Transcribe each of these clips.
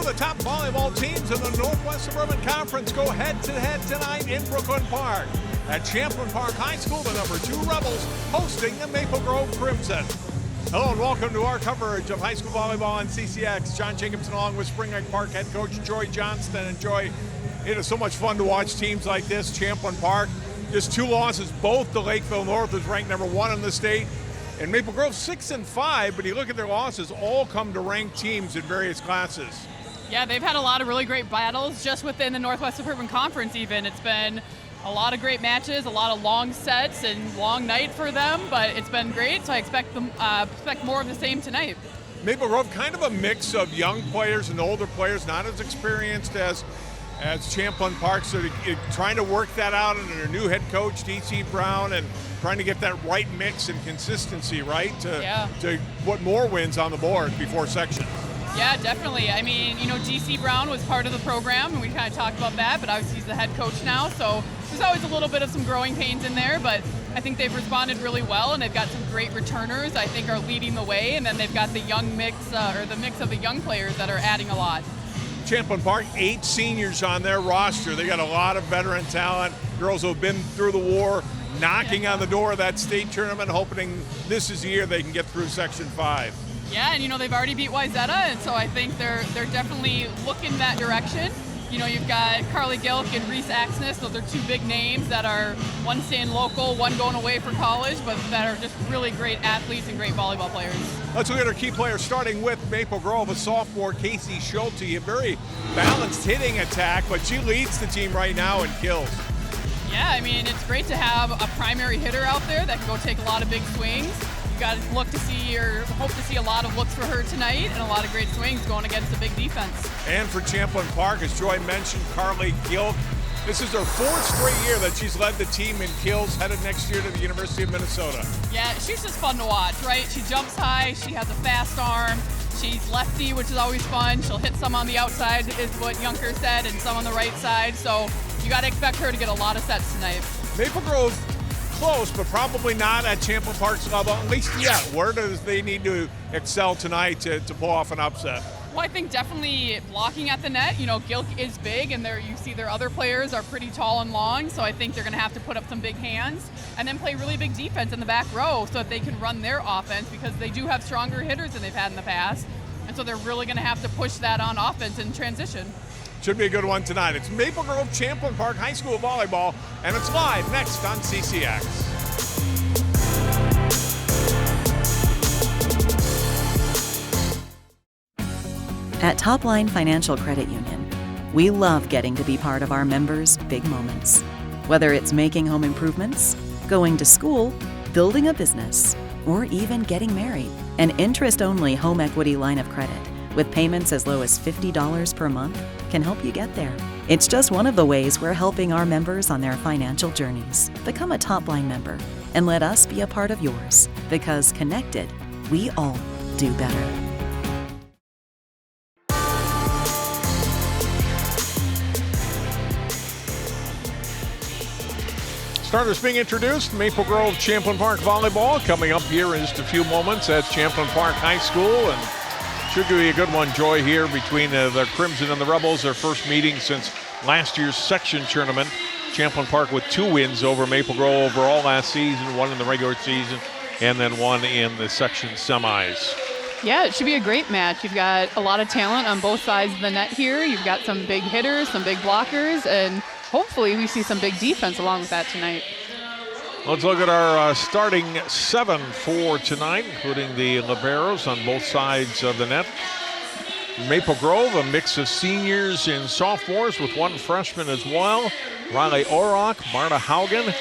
the top volleyball teams in the Northwest Suburban Conference go head-to-head tonight in Brooklyn Park. At Champlin Park High School, the number 2 Rebels hosting the Maple Grove Crimson. Hello and welcome to our coverage of high school volleyball on CCX. John Jacobson along with Spring Lake Park head coach Joy Johnston. And Joy, it is so much fun to watch teams like this. Champlin Park, just 2 losses, both to Lakeville North, who's ranked number 1 in the state. And Maple Grove 6-5, but you look at their losses, all come to ranked teams in various classes. Yeah, they've had a lot of really great battles just within the Northwest Suburban Conference even. It's been a lot of great matches, a lot of long sets and long night for them, but it's been great, so I expect more of the same tonight. Maple Grove, kind of a mix of young players and older players, not as experienced as Champlin Park, so trying to work that out under their new head coach, D.C. Brown, and trying to get that right mix and consistency, right, to put more wins on the board before section. Yeah, definitely. I mean, D.C. Brown was part of the program, and we kind of talked about that, but obviously he's the head coach now, so there's always a little bit of some growing pains in there, but I think they've responded really well, and they've got some great returners, I think, are leading the way, and then they've got the young mix, or the mix of the young players that are adding a lot. Champlin Park, 8 seniors on their roster. They got a lot of veteran talent, girls who have been through the war, knocking on the door of that state tournament, hoping this is the year they can get through Section 5. Yeah, and they've already beat Wayzata, and so I think they're definitely looking that direction. You've got Carly Gilk and Reese Axness. Those are 2 big names that are one staying local, one going away for college, but that are just really great athletes and great volleyball players. Let's look at our key players, starting with Maple Grove, a sophomore, Casey Schulte, a very balanced hitting attack, but she leads the team right now in kills. Yeah, I mean, it's great to have a primary hitter out there that can go take a lot of big swings. You got to look to see or hope to see a lot of looks for her tonight and a lot of great swings going against a big defense. And for Champlin Park, as Joy mentioned, Carly Gilk. This is her 4th straight year that she's led the team in kills, headed next year to the University of Minnesota. Yeah, she's just fun to watch, right? She jumps high, she has a fast arm, she's lefty, which is always fun. She'll hit some on the outside, is what Junker said, and some on the right side. So you got to expect her to get a lot of sets tonight. Maple Grove, close, but probably not at Champlin Park's level, at least yet. Where does they need to excel tonight to pull off an upset? Well, I think definitely blocking at the net. Gilk is big, and you see their other players are pretty tall and long, so I think they're going to have to put up some big hands and then play really big defense in the back row so that they can run their offense, because they do have stronger hitters than they've had in the past, and so they're really going to have to push that on offense in transition. Should be a good one tonight. It's Maple Grove Champlin Park High School Volleyball, and it's live next on CCX. At Topline Financial Credit Union, we love getting to be part of our members' big moments. Whether it's making home improvements, going to school, building a business, or even getting married, an interest-only home equity line of credit with payments as low as $50 per month can help you get there. It's just one of the ways we're helping our members on their financial journeys. Become a Topline member and let us be a part of yours, because connected, we all do better. Starters being introduced. Maple Grove Champlin Park Volleyball coming up here in just a few moments at Champlin Park High School, and should be a good one, Joy, here between the Crimson and the Rebels. Their first meeting since last year's section tournament. Champlin Park with 2 wins over Maple Grove overall last season, 1 in the regular season and then 1 in the section semis. Yeah, it should be a great match. You've got a lot of talent on both sides of the net here. You've got some big hitters, some big blockers, and hopefully we see some big defense along with that tonight. Let's look at our starting 7 for tonight, including the liberos on both sides of the net. Maple Grove, a mix of seniors and sophomores with 1 freshman as well. Riley Orrock, Marta Haugen,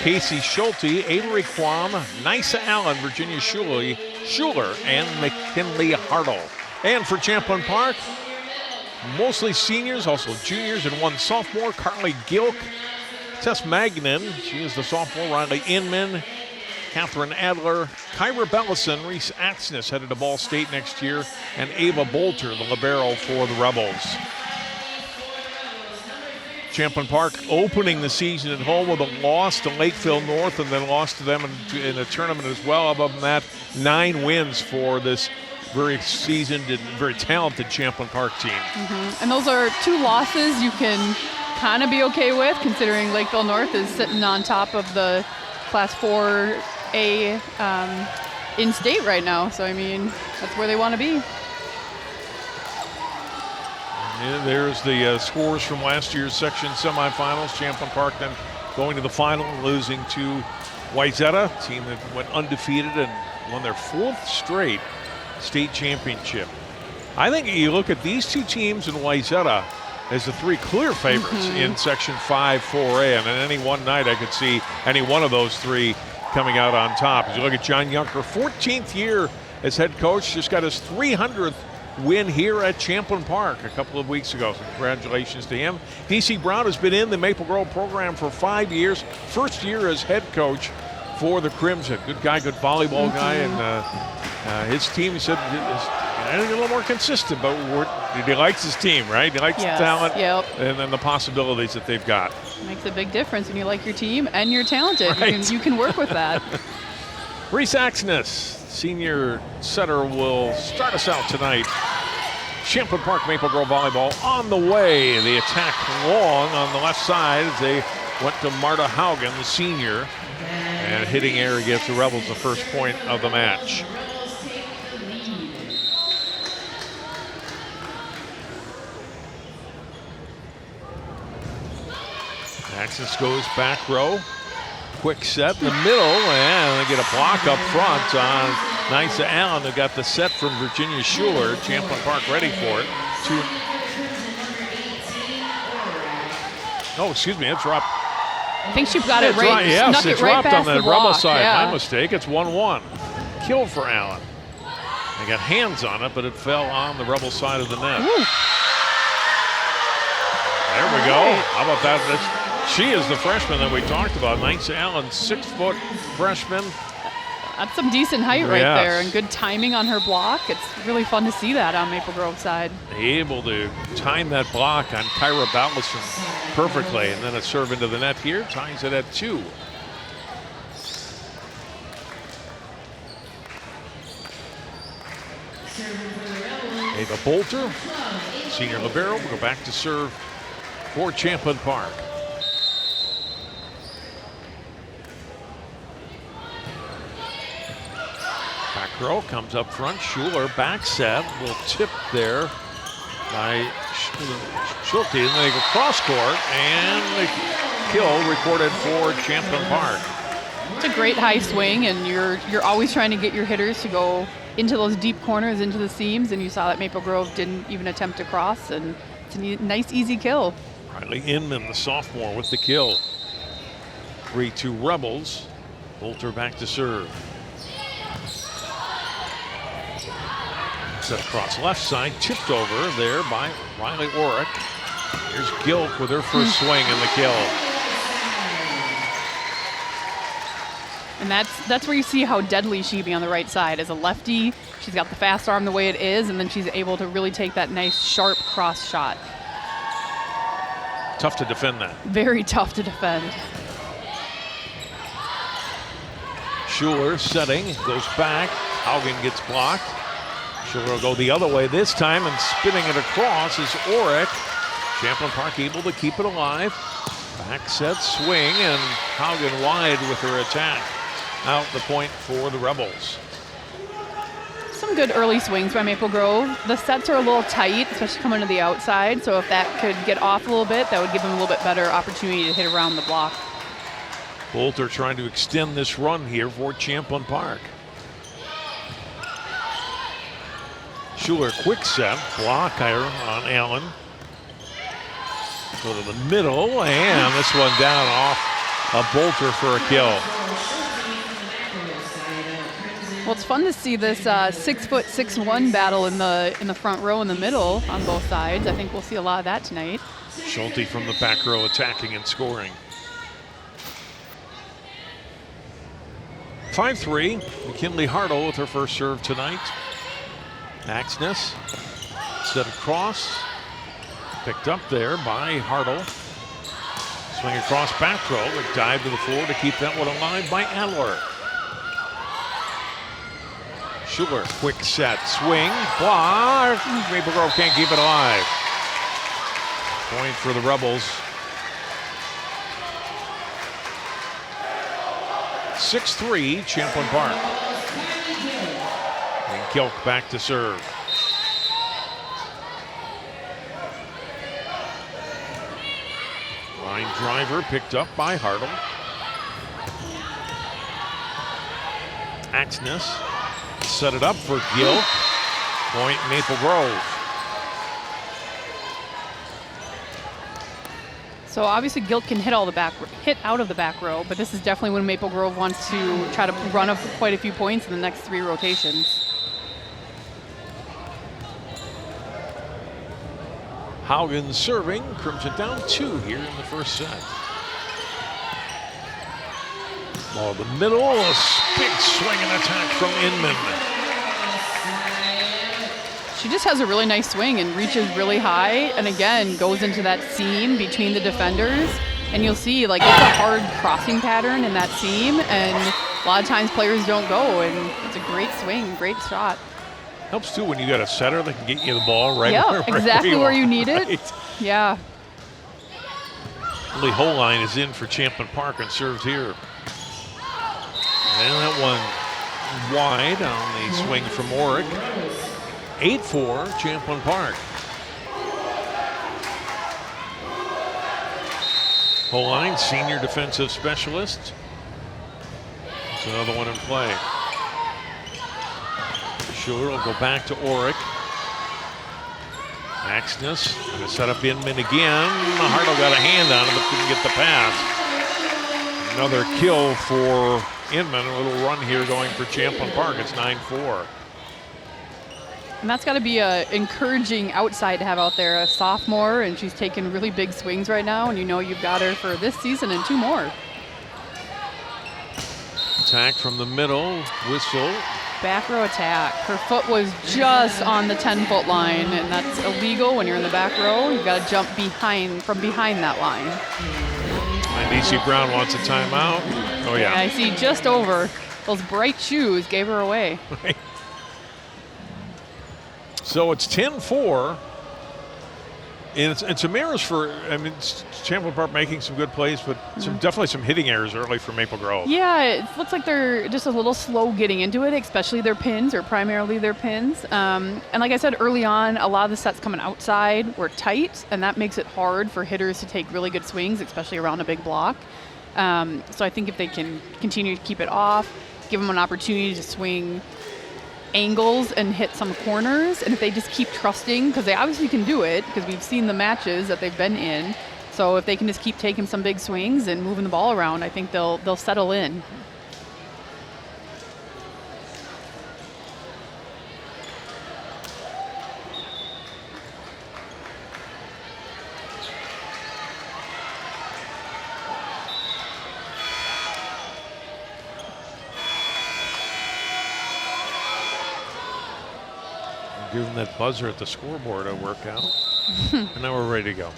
Casey Schulte, Avery Quam, Nysa Allen, Virginia Schuler, and McKinley Hartle. And for Champlin Park, mostly seniors, also juniors, and 1 sophomore, Carly Gilk, Tess Magnan, she is the sophomore, Riley Inman, Catherine Adler, Kyra Bellison, Reese Axness headed to Ball State next year, and Ava Bolter, the libero for the Rebels. Champlin Park opening the season at home with a loss to Lakeville North, and then lost to them in the tournament as well. Other than that, 9 wins for this very seasoned and very talented Champlin Park team. And those are 2 losses you can kind of be okay with, considering Lakeville North is sitting on top of the Class 4A in state right now. So, I mean, that's where they want to be. And there's the scores from last year's section semifinals. Champlin Park then going to the final, losing to Wayzata, a team that went undefeated and won their 4th straight state championship. I think you look at these 2 teams in Wayzata as the 3 clear favorites in Section 5 4A, and on any one night I could see any one of those 3 coming out on top. As you look at John Yunker, 14th year as head coach, just got his 300th win here at Champlin Park a couple of weeks ago. So congratulations to him. DC Brown has been in the Maple Grove program for 5 years. First year as head coach for the Crimson. Good guy, good volleyball guy, and his team, he said, is a little more consistent, but he likes his team, right? He likes the talent and then the possibilities that they've got. Makes a big difference when you like your team and you're talented. Right. You can work with that. Reese Axness, senior setter, will start us out tonight. Champlin Park Maple Grove volleyball on the way. The attack long on the left side as they went to Marta Haugen, the senior. And hitting air gets the Rebels the first point of the match. Axness goes back row. Quick set in the middle, and they get a block up front on Nysa Allen, who got the set from Virginia Schuler. Champlin Park ready for it. Oh, excuse me, it's Rob. I think she got it right. Yes, snuck it's it right dropped past on the block. Rebel side. Yeah. My mistake. It's 1-1. Kill for Allen. They got hands on it, but it fell on the Rebel side of the net. Ooh. There we go. How about that? She is the freshman that we talked about. Nysa Allen, 6-foot freshman. That's some decent height right there, and good timing on her block. It's really fun to see that on Maple Grove side. Able to time that block on Kyra Ballison perfectly, and then a serve into the net here, ties it at 2. Ava Bolter, senior libero, will go back to serve for Champlin Park. Back row comes up front. Schuler back set, will tip there by Schulte, and they go cross court, and the kill recorded for Champlin Park. It's a great high swing, and you're always trying to get your hitters to go into those deep corners, into the seams, and you saw that Maple Grove didn't even attempt to cross, and it's a nice, easy kill. Riley Inman, the sophomore, with the kill. 3-2 Rebels. Bolter back to serve. Set across left side, tipped over there by Riley Orrick. Here's Gilk with her first swing in the kill. And that's where you see how deadly she can be on the right side. As a lefty, she's got the fast arm the way it is, and then she's able to really take that nice, sharp cross shot. Tough to defend that. Very tough to defend. Schuler setting, goes back. Haugen gets blocked. Schuler will go the other way this time, and spinning it across is Orrick. Champlin Park able to keep it alive. Back set swing, and Haugen wide with her attack. Out the point for the Rebels. Some good early swings by Maple Grove. The sets are a little tight, especially coming to the outside, so if that could get off a little bit, that would give them a little bit better opportunity to hit around the block. Bolter trying to extend this run here for Champlin Park. Schuler quick set, block here on Allen. Go to the middle, and this one down off a Bolter for a kill. Well, it's fun to see this 6', 6'1" battle in the front row in the middle on both sides. I think we'll see a lot of that tonight. Schulte from the back row attacking and scoring. 5-3, McKinley Hartle with her first serve tonight. Axness set across, picked up there by Hartle. Swing across back row, but dive to the floor to keep that one alive by Adler. Schuler, quick set, swing, block. Maple Grove can't keep it alive. Point for the Rebels. 6-3, Champlin Park. And Kilk back to serve. Line driver picked up by Hartle. Axness set it up for Gil. Point Maple Grove. So obviously Gilt can hit out of the back row, but this is definitely when Maple Grove wants to try to run up quite a few points in the next 3 rotations. Haugen serving. Crimson down 2 here in the first set. Ball the middle, a big swing and attack from Inman. She just has a really nice swing and reaches really high, and again goes into that seam between the defenders, and you'll see like it's a hard crossing pattern in that seam, and a lot of times players don't go, and it's a great swing, great shot. Helps too when you got a setter that can get you the ball right, exactly where you need right. it. Yeah. Lee Holine is in for Champlin Park and serves here. And that one wide on the swing from Orick. 8-4, Champlin Park. Holine, senior defensive specialist. That's another one in play. Schuler will go back to Orick. Axness going to set up Inman again. Hartle got a hand on him but couldn't get the pass. Another kill for Inman. A little run here going for Champlin Park. It's 9-4. And that's got to be a encouraging outside to have out there, a sophomore, and she's taking really big swings right now, and you know you've got her for this season and 2 more. Attack from the middle, whistle. Back row attack. Her foot was just on the 10-foot line, and that's illegal when you're in the back row. You've got to jump from behind that line. And DC Brown wants a timeout. Oh, yeah. And I see just over. Those bright shoes gave her away. So it's 10-4. And it's a mirrors for, I mean, Champlin Park making some good plays, but definitely some hitting errors early for Maple Grove. Yeah, it looks like they're just a little slow getting into it, especially their pins, or primarily their pins. And like I said early on, a lot of the sets coming outside were tight, and that makes it hard for hitters to take really good swings, especially around a big block. So I think if they can continue to keep it off, give them an opportunity to swing angles and hit some corners, and if they just keep trusting, because they obviously can do it, because we've seen the matches that they've been in, so if they can just keep taking some big swings and moving the ball around, I think they'll settle in. Giving that buzzer at the scoreboard a workout. And now we're ready to go.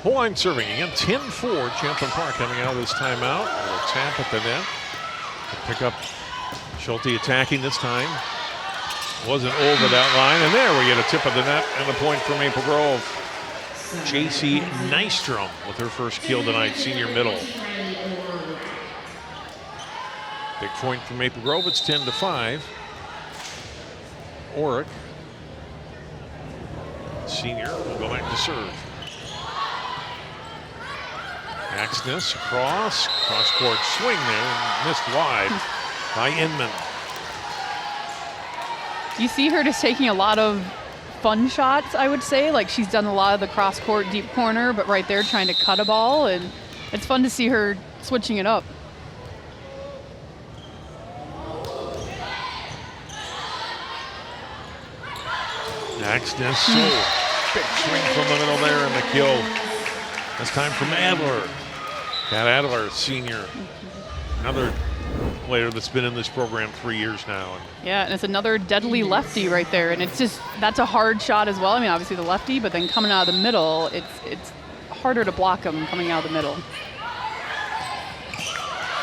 Holine serving again, 10-4, Champlin Park coming out of this timeout. A little tap at the net. Pick up Schulte attacking this time. Wasn't over that line, and there we get a tip of the net and a point for Maple Grove. JC Nystrom with her first kill tonight, senior middle. Big point for Maple Grove, it's 10-5. Orick, senior, will go back to serve. Axness across court swing there, and missed wide by Inman. You see her just taking a lot of fun shots, I would say. Like, she's done a lot of the cross court deep corner, but right there trying to cut a ball, and it's fun to see her switching it up. Axness, big swing from the middle there and the kill. This time from Adler. Kat Adler, senior. Another player that's been in this program 3 years now. Yeah, and it's another deadly lefty right there. And it's just, that's a hard shot as well. I mean, obviously the lefty, but then coming out of the middle, it's harder to block him coming out of the middle.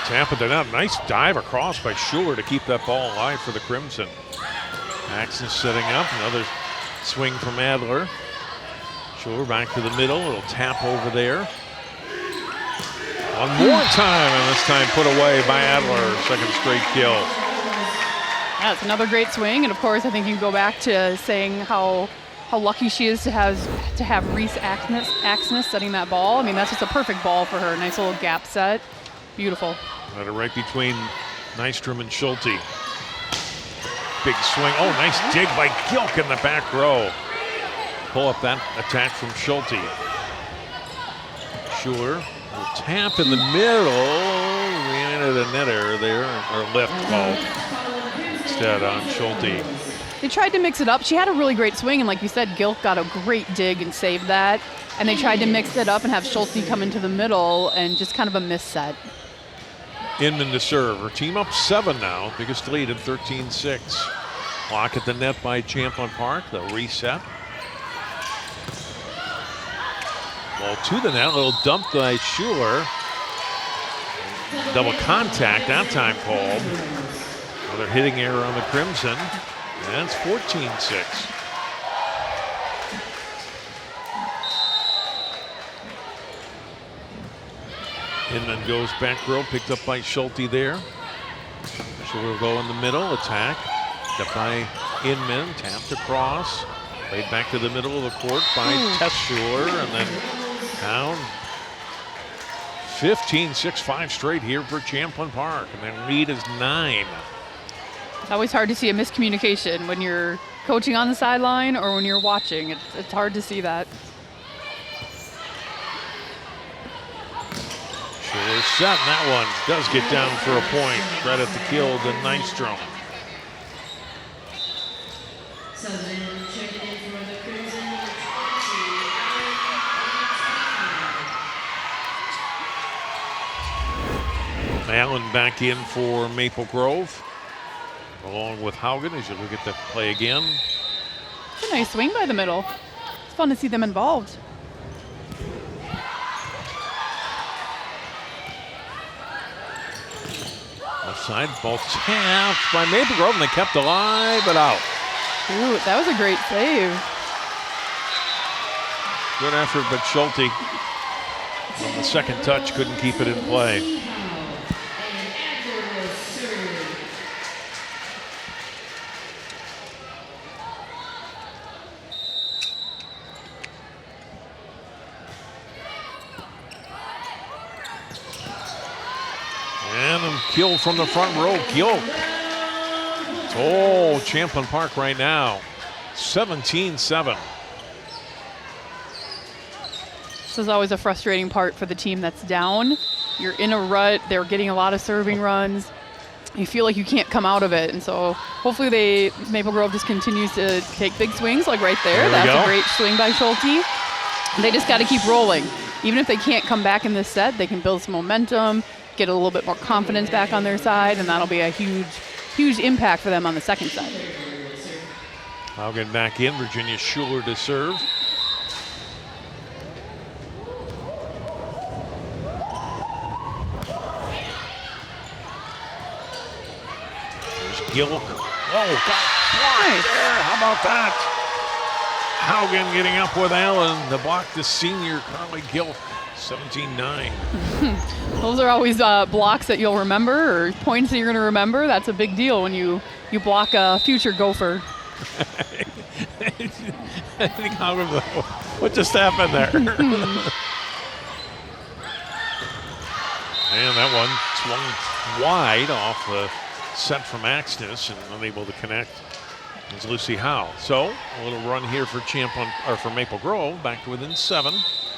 Tap at the net. Nice dive across by Schuler to keep that ball alive for the Crimson. Axton setting up. Another swing from Adler. Schuler back to the middle. A little tap over there. One more time, and this time put away by Adler. Second straight kill. That's another great swing, and of course, I think you can go back to saying how lucky she is to have Reese Axness setting that ball. I mean, that's just a perfect ball for her. Nice little gap set. Beautiful. Got it right between Nystrom and Schulte. Big swing. Oh, nice dig by Gilk in the back row. Pull up that attack from Schulte. Schuler, will tap in the middle. Ran into the netter there, or lift ball instead on Schulte. They tried to mix it up. She had a really great swing, and like you said, Gilk got a great dig and saved that. And they tried to mix it up and have Schulte come into the middle, and just kind of a miss set. Inman to serve. Her team up 7 now. Biggest lead at 13-6. Block at the net by Champlin Park. They'll reset. Ball to the net. A little dump by Schuler. Double contact that time called. Another hitting error on the Crimson. And it's 14-6. Inman goes back row, picked up by Schulte there. Schuler will go in the middle, attack. Got by Inman, tapped across. Played back to the middle of the court by Tess Schuler, and then down. 15-6, 5 straight here for Champlin Park, and their lead is 9. It's always hard to see a miscommunication when you're coaching on the sideline or when you're watching. It's hard to see that. Schuler set, and that one does get down for a point. Credit the kill to Nystrom. Allen back in for Maple Grove, along with Haugen as you look at the play again. It's a nice swing by the middle. It's fun to see them involved. Left side, ball tapped by Maple Grove, and they kept alive, but out. Ooh, that was a great save. Good effort, but Schulte, on the second touch, couldn't keep it in play. And a kill from the front row, Gilk. Oh, Champlin Park right now, 17-7. This is always a frustrating part for the team that's down. You're in a rut, they're getting a lot of serving runs. You feel like you can't come out of it, and so hopefully Maple Grove just continues to take big swings, like right there. That's a great swing by Schulte. They just got to keep rolling. Even if they can't come back in this set, they can build some momentum, get a little bit more confidence back on their side, and that'll be a huge impact for them on the second set. Haugen back in, Virginia Schuler to serve. There's Gilk. Oh, got blocked there. How about that? Haugen getting up with Allen to block the senior Carly Gilk. 17-9. Those are always blocks that you'll remember, or points that you're going to remember. That's a big deal when you block a future Gopher. I think Haugen, what just happened there? And that one swung wide off the set from Axness and unable to connect is Lucy Howe. So a little run here for for Maple Grove, back to within 7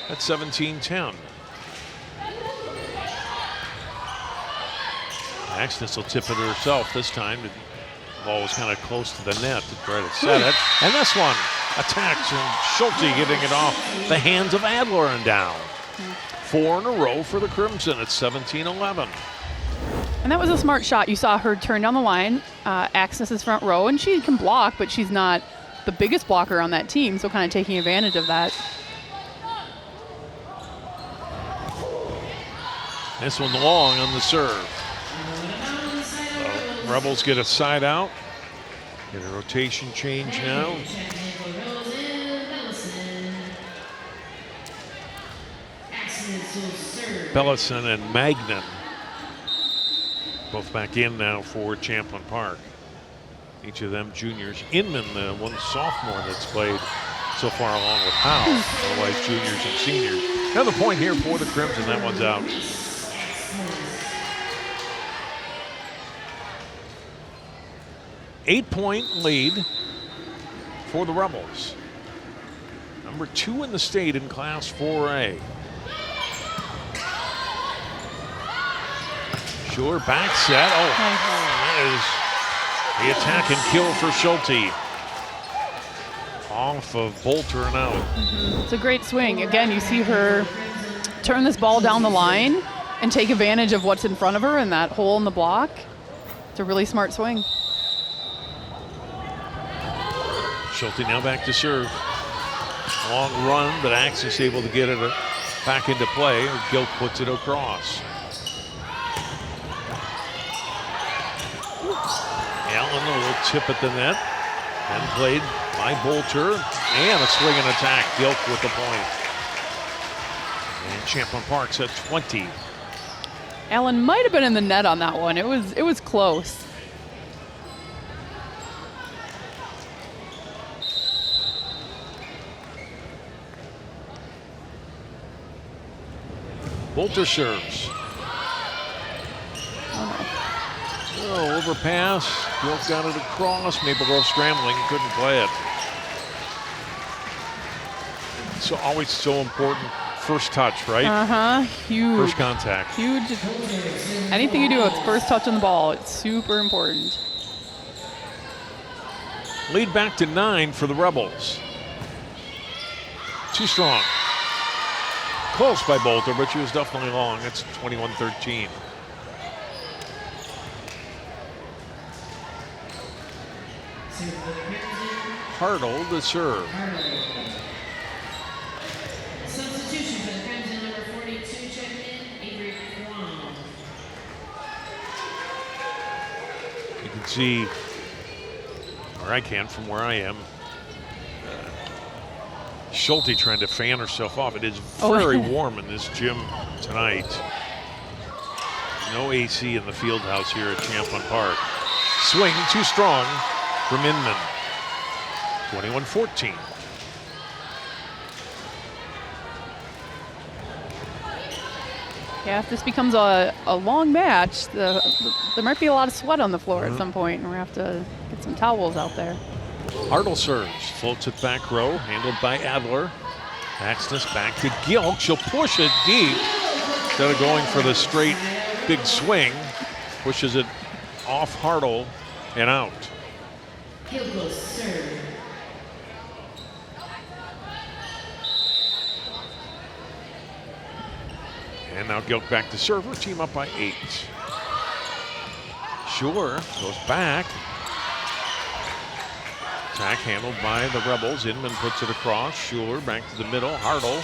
at 17-10. Axness will tip it herself this time. The ball was kind of close to the net to try to set it. And this one attacks, and Schulte getting it off the hands of Adler and down. 4 in a row for the Crimson at 17-11. And that was a smart shot. You saw her turn down the line, Axness's front row, and she can block, but she's not the biggest blocker on that team, so kind of taking advantage of that. This one long on the serve. So Rebels get a side out. Get a rotation change now. Bellison and Magnan both back in now for Champlin Park. Each of them juniors. Inman, the one sophomore that's played so far along with Howe. Otherwise juniors and seniors. Another point here for the Crimson. That one's out. Eight-point lead for the Rebels. Number 2 in the state in Class 4A. Sure, back set. Oh, that is the attack and kill for Schulte. Off of Bolter and out. It's a great swing. Again, you see her turn this ball down the line and take advantage of what's in front of her and that hole in the block. It's a really smart swing. Schulte now back to serve. Long run, but Axis able to get it back into play. Gilk puts it across. Allen, a little tip at the net. And played by Bolter. And a swing and attack. Gilk with the point. And Champlin Park's at 20. Allen might have been in the net on that one. It was close. Bolter serves. Oh, overpass. Gilk got it across. Maple Grove scrambling. Couldn't play it. So always so important. First touch, right? Huge. First contact. Huge. Anything you do, it's first touch on the ball. It's super important. Lead back to 9 for the Rebels. Too strong. Close by Bolter, but she was definitely long. It's 21-13. Hartle to serve. Substitution for the Crimson, number 42, checking in, Avery Kwong. You can see, or I can from where I am, Schulte trying to fan herself off. It is very warm in this gym tonight. No AC in the field house here at Champlin Park. Swing too strong from Inman. 21-14. Yeah, if this becomes a long match, there might be a lot of sweat on the floor at some point, and we're going to have to get some towels out there. Hartle serves, floats it back row, handled by Adler. Axness back to Gilk. She'll push it deep. Instead of going for the straight big swing, pushes it off Hartle and out. Gilk serve. And now Gilk back to serve. Her team up by 8. Sure goes back. Attack handled by the Rebels. Inman puts it across. Schuler back to the middle. Hartle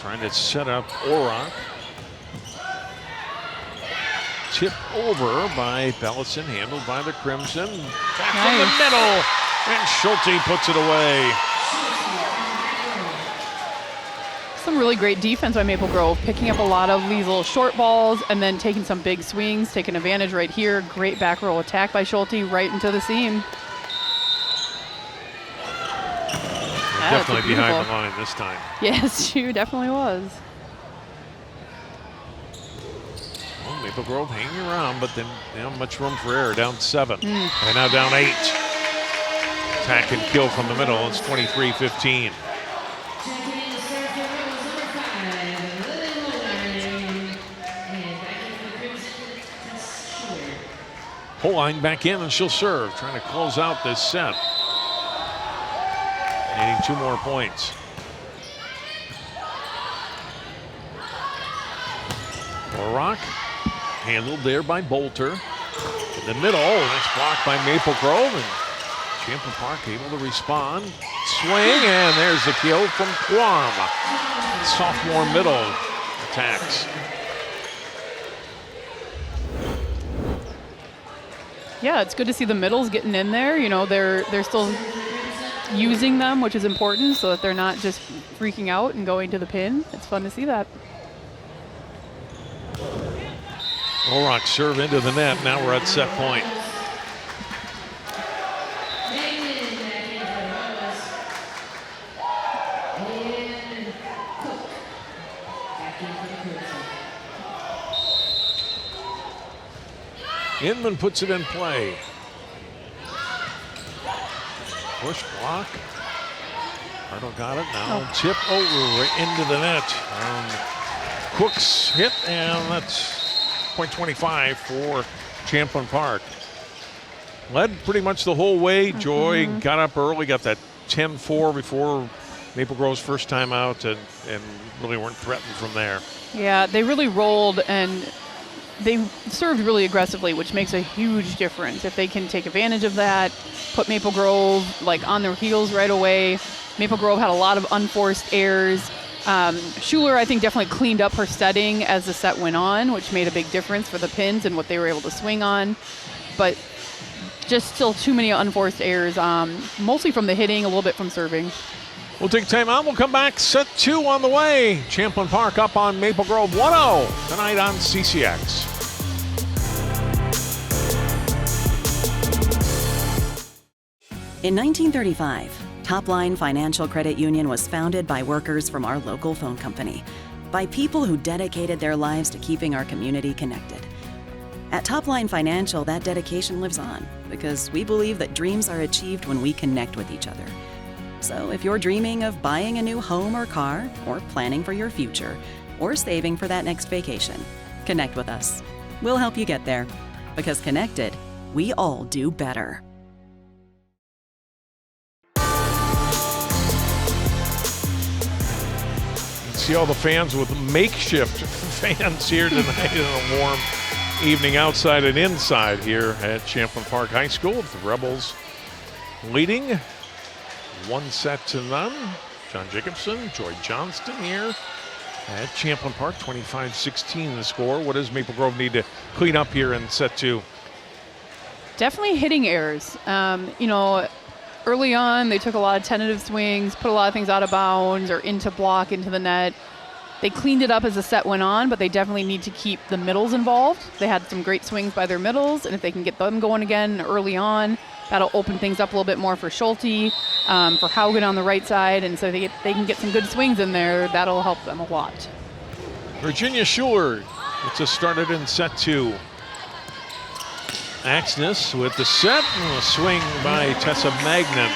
trying to set up Orrock. Tip over by Bellison, handled by the Crimson. Back in the middle, and Schulte puts it away. Some really great defense by Maple Grove, picking up a lot of these little short balls and then taking some big swings, taking advantage right here. Great back row attack by Schulte right into the seam. Definitely behind the line this time. Yes, she definitely was. Well, Maple Grove hanging around, but then not much room for error. Down 7, and now down 8. Attack and kill from the middle. It's 23-15. Holine back in, and she'll serve, trying to close out this set. Needing 2 more points. Orrock handled there by Bolter. In the middle, nice block by Maple Grove, and Champlin Park able to respond. Swing, and there's the kill from Guam. Sophomore middle attacks. Yeah, it's good to see the middles getting in there. You know, they're still using them, which is important, so that they're not just freaking out and going to the pin. It's fun to see that. Olrock serve into the net. Now we're at set point. Inman puts it in play. Push block. Ardo got it now. Tip over into the net. Cook's hit, and that's .25 for Champlin Park. Led pretty much the whole way. Joy got up early, got that 10-4 before Maple Grove's first time out, and really weren't threatened from there. Yeah, they really rolled, and they served really aggressively, which makes a huge difference. If they can take advantage of that, put Maple Grove like on their heels right away. Maple Grove had a lot of unforced errors. Schuler, I think, definitely cleaned up her setting as the set went on, which made a big difference for the pins and what they were able to swing on. But just still too many unforced errors, mostly from the hitting, a little bit from serving. We'll take time out. We'll come back. Set 2 on the way. Champlin Park up on Maple Grove 1-0 tonight on CCX. In 1935, Topline Financial Credit Union was founded by workers from our local phone company, by people who dedicated their lives to keeping our community connected. At Topline Financial, that dedication lives on because we believe that dreams are achieved when we connect with each other. So if you're dreaming of buying a new home or car, or planning for your future, or saving for that next vacation, connect with us. We'll help you get there, because connected, we all do better. See all the fans with makeshift fans here tonight in a warm evening outside and inside here at Champlin Park High School. The Rebels leading 1-0. John Jacobson, Joy Johnston here at Champlin Park, 25-16 the score. What does Maple Grove need to clean up here in set 2? Definitely hitting errors. You know, early on, they took a lot of tentative swings, put a lot of things out of bounds or into block, into the net. They cleaned it up as the set went on, but they definitely need to keep the middles involved. They had some great swings by their middles, and if they can get them going again early on, that'll open things up a little bit more for Schulte, for Haugen on the right side, and so they can get some good swings in there. That'll help them a lot. Virginia Schuler gets us started in set 2. Axness with the set and a swing by Tessa Magnan.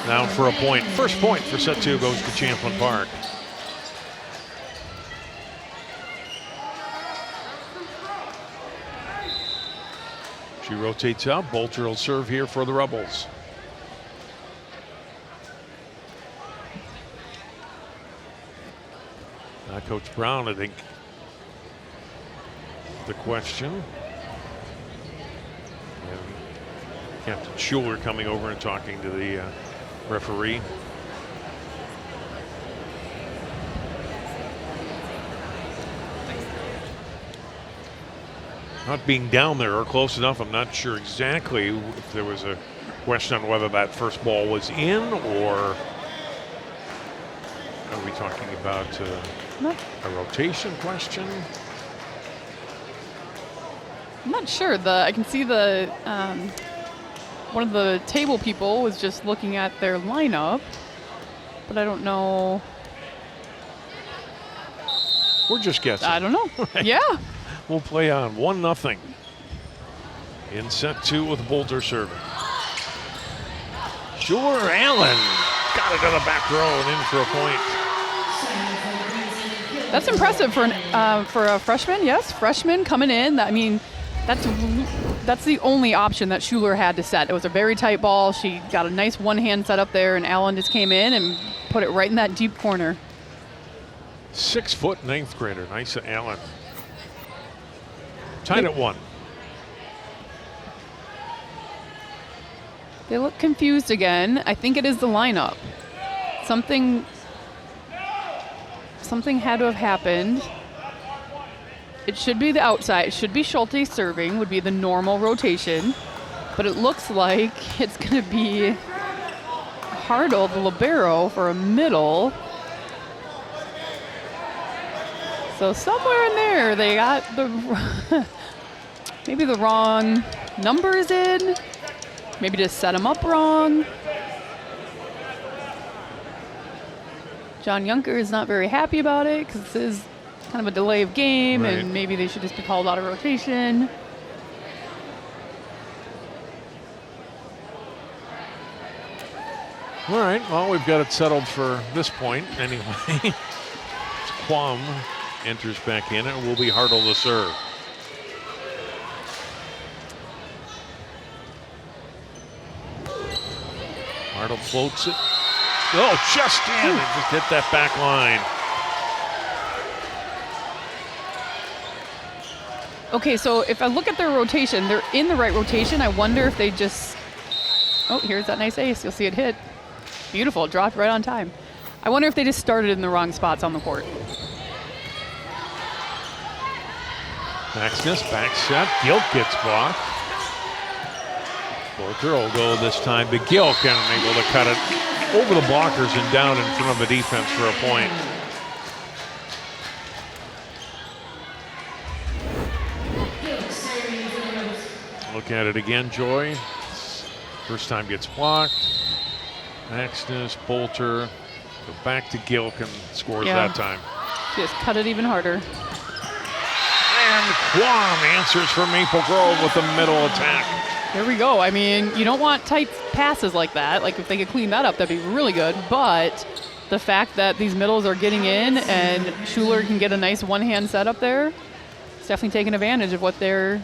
Now for a point. First point for set 2 goes to Champlin Park. She rotates out. Bolter will serve here for the Rebels. Coach Brown, I think, the question. And Captain Schuler coming over and talking to the referee. Not being down there or close enough, I'm not sure exactly if there was a question on whether that first ball was in, or are we talking about a rotation question? I'm not sure. I can see the one of the table people was just looking at their lineup, but I don't know. We're just guessing. I don't know. Yeah. We'll play on 1-0 in set 2 with Bolter serving. Schuler, Allen got it to the back row and in for a point. That's impressive for a freshman. Yes, freshman coming in. I mean, that's the only option that Schuler had to set. It was a very tight ball. She got a nice one-hand set up there, and Allen just came in and put it right in that deep corner. 6 foot 9th grader. Nice Allen. Tied at 1. They look confused again. I think it is the lineup. Something had to have happened. it should be the outside. It should be Schulte serving, would be the normal rotation. But it looks like it's going to be Hartle, the libero, for a middle. So somewhere in there, they got the maybe the wrong numbers in. Maybe just set them up wrong. John Junker is not very happy about it because this is kind of a delay of game, Right. and maybe they should just be called out of rotation. All right, well, we've got it settled for this point anyway. Quam enters back in, and it will be Hartle to serve. Hartle floats it. Oh, just in. It just hit that back line. Okay, so if I look at their rotation, they're in the right rotation. I wonder if they just... Oh, here's that nice ace. You'll see it hit. Beautiful. Dropped right on time. I wonder if they just started in the wrong spots on the court. Maximus, back set. Gilk gets blocked. Porter will go this time to Gilk and able to cut it over the blockers and down in front of the defense for a point. Look at it again, Joy. First time gets blocked. Maximus, Bolter, go back to Gilk and scores that time. Just cut it even harder. And Quam answers for Maple Grove with the middle attack. There we go. I mean, you don't want tight passes like that. Like, if they could clean that up, that'd be really good. But the fact that these middles are getting in and Schuler can get a nice one-hand setup there, it's definitely taking advantage of what they're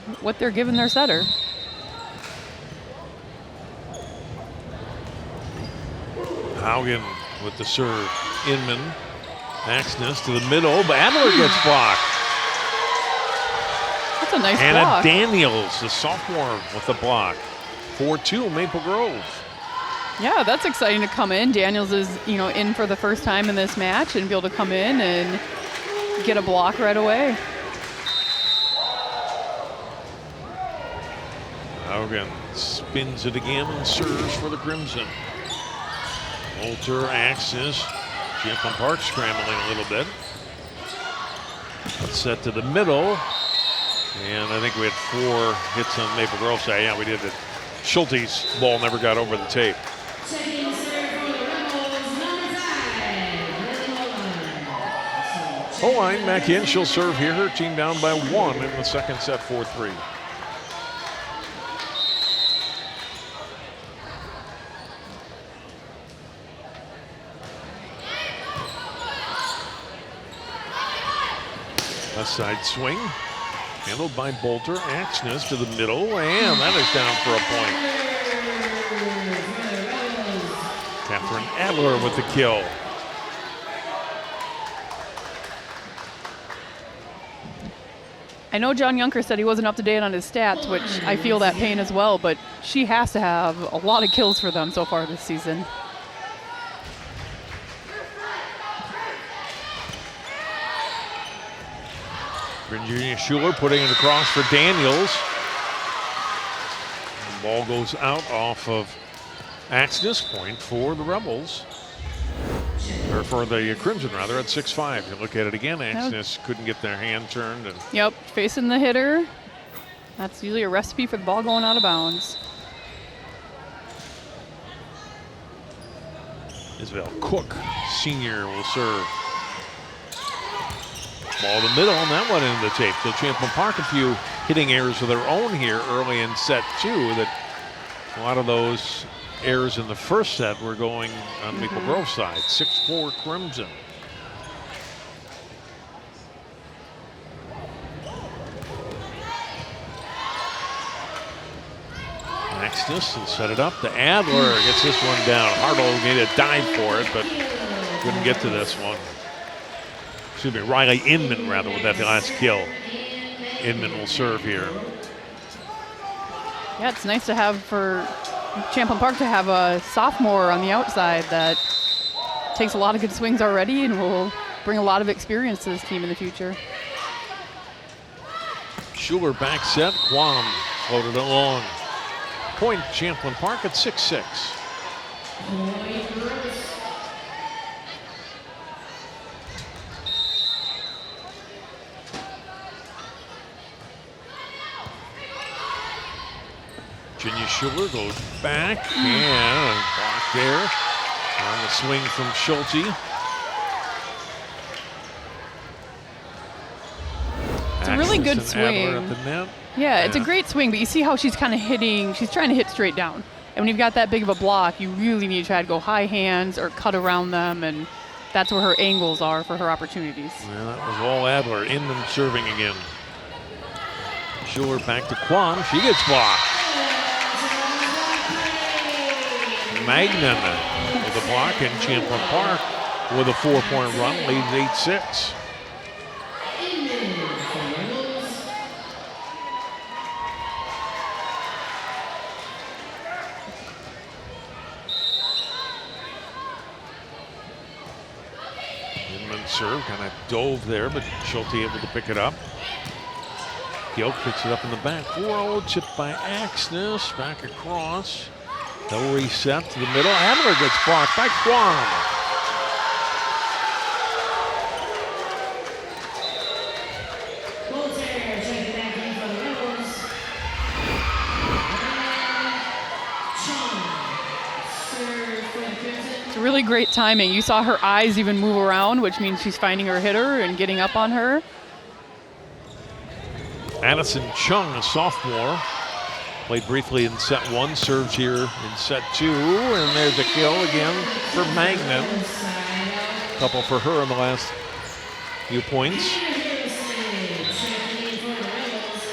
giving their setter. Haugen with the serve. Inman. Maximus to the middle, but Adler gets blocked. That's a nice Anna block. Daniels, the sophomore, with the block. 4-2 Maple Grove. Yeah, that's exciting to come in. Daniels is, in for the first time in this match and be able to come in and get a block right away. Haugen spins it again and serves for the Crimson. Bolter, Axis. Champlin Park scrambling a little bit. Let's set to the middle. And I think we had 4 hits on Maple Grove side. Yeah, we did it. Schulte's ball never got over the tape. Checking serve for the Rebels, number 5. Holine back in. She'll serve here. Her team down by 1 in the second set, 4-3. Left side swing. Handled by Bolter. Axness to the middle, and that is down for a point. Catherine Adler with the kill. I know John Junker said he wasn't up to date on his stats, which I feel that pain as well, but she has to have a lot of kills for them so far this season. Virginia Schuler putting it across for Daniels. The ball goes out off of Axness, point for the Rebels. Or for the Crimson, rather, at 6-5. You look at it again, Axness couldn't get their hand turned. And Yep, facing the hitter. That's usually a recipe for the ball going out of bounds. Isabel Cook, senior, will serve. Ball to the middle, and that went into the tape. So Champlin Park, a few hitting errors of their own here early in set 2. That a lot of those errors in the first set were going on Maple Grove side. 6-4 Crimson. Axness will set it up to Adler. Gets this one down. Hartle made a dive for it, but couldn't get to this one. Excuse me, Riley Inman, rather, with that last kill. Inman will serve here. Yeah, it's nice to have for Champlin Park to have a sophomore on the outside that takes a lot of good swings already and will bring a lot of experience to this team in the future. Schuler back set. Quam floated it long. Point Champlin Park at 6-6. Point girls. Virginia Schuler goes back and blocked there on the swing from Schulte. It's a really good swing. At the net. Yeah, it's a great swing, but you see how she's kind of hitting, she's trying to hit straight down. And when you've got that big of a block, you really need to try to go high hands or cut around them, and that's where her angles are for her opportunities. Well, that was all Adler in them serving again. Schuler back to Quam. She gets blocked. Magnan with a block in Champlin Park with a 4-point run, leads 8-6. Inman serve, kind of dove there, but Schulte able to pick it up. Gilk picks it up in the back row, chipped by Axness, back across. They'll reset to the middle. Adler gets blocked by Quam. Voltaire checking back in for the Rebels. Serve for the Crimson. It's really great timing. You saw her eyes even move around, which means she's finding her hitter and getting up on her. Addison Chung, a sophomore, played briefly in set 1, serves here in set 2, and there's a kill again for Magnan. Couple for her in the last few points. Checking in for the Rebels.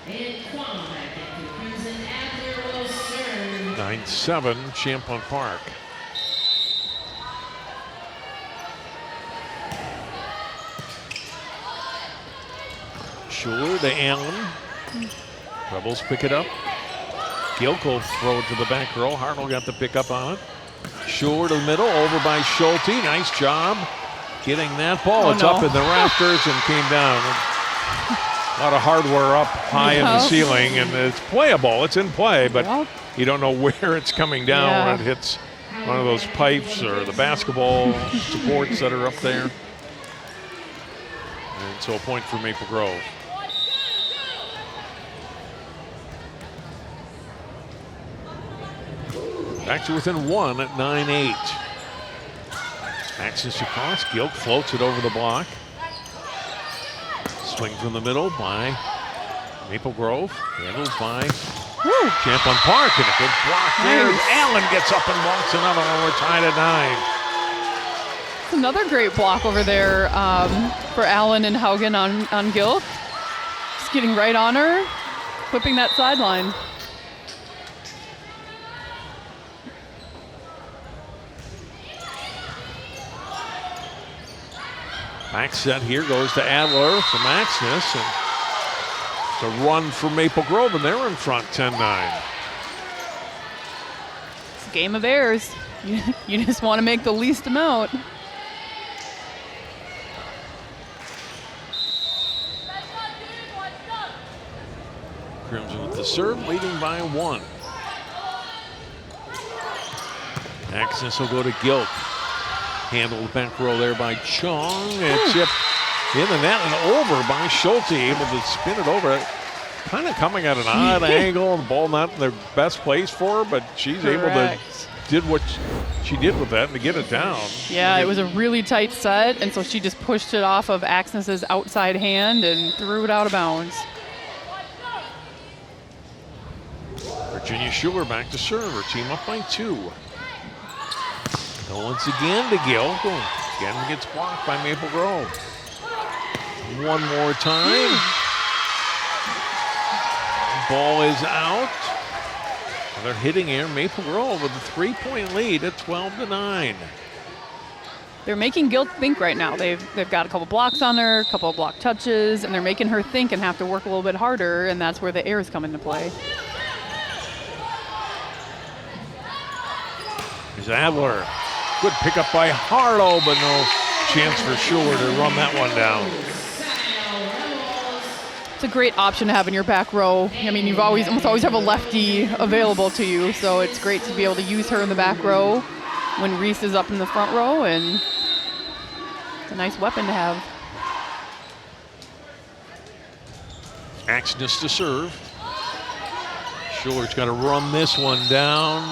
And Quam back into the Crimson. Adler will serve. 9-7 Champlin Park. Schuler to Allen. Rebels pick it up. Gilk will throw it to the back row. Hartle got the pick up on it. Schuler to the middle, over by Schulte. Nice job getting that ball. It's up in the rafters and came down. A lot of hardware up high in the ceiling, and it's playable. It's in play, but you don't know where it's coming down when it hits one of those pipes or the basketball supports that are up there. And so a point for Maple Grove. Back to within 1 at 9-8. Axis across. Gilk floats it over the block. Swing from the middle by Maple Grove. Handled by Champlin Park. And a good block there. Allen gets up and blocks another one. We're tied at 9. It's another great block over there for Allen and Haugen on Gilk. Just getting right on her, whipping that sideline. Back set here goes to Adler from Axness. And it's a run for Maple Grove, and they're in front 10-9. It's a game of errors. You just want to make the least amount. Crimson with the serve, leading by 1. Axness will go to Gilk. Handled back row there by Chung. And chipped in the net and over by Schulte, able to spin it over. Kind of coming at an odd angle. The ball not in the best place for her, but she's able to did what she did with that and to get it down. Yeah, it was a really tight set, and so she just pushed it off of Axness's outside hand and threw it out of bounds. Virginia Schuler back to serve. Her team up by 2. Once again to Gilk. Again gets blocked by Maple Grove. One more time. Ball is out. They're hitting here. Maple Grove with a 3-point lead at 12-9. They're making Gilk think right now. They've got a couple blocks on her, a couple of block touches, and they're making her think and have to work a little bit harder, and that's where the errors come into play. Here's Adler. Good pickup by Harlow, but no chance for Schuler to run that one down. It's a great option to have in your back row. I mean, almost always have a lefty available to you, so it's great to be able to use her in the back row when Reese is up in the front row, and it's a nice weapon to have. Axness to serve. Schuller's got to run this one down.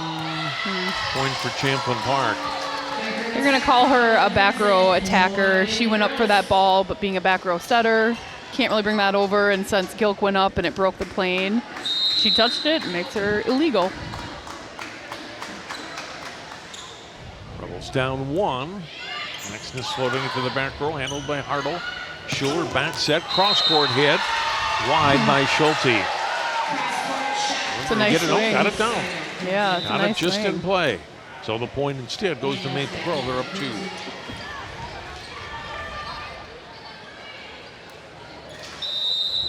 Point for Champlin Park. You're going to call her a back row attacker. She went up for that ball, but being a back row setter, can't really bring that over, and since Gilk went up and it broke the plane, she touched it and makes her illegal. Rebels down 1. Axness floating into the back row, handled by Hartle. Schuler back set, cross-court hit. Wide by Schulte. It's a nice swing. Got it down. Yeah, it's got a nice it just swing. in play. So the point instead goes to Maple Grove. They're up 2.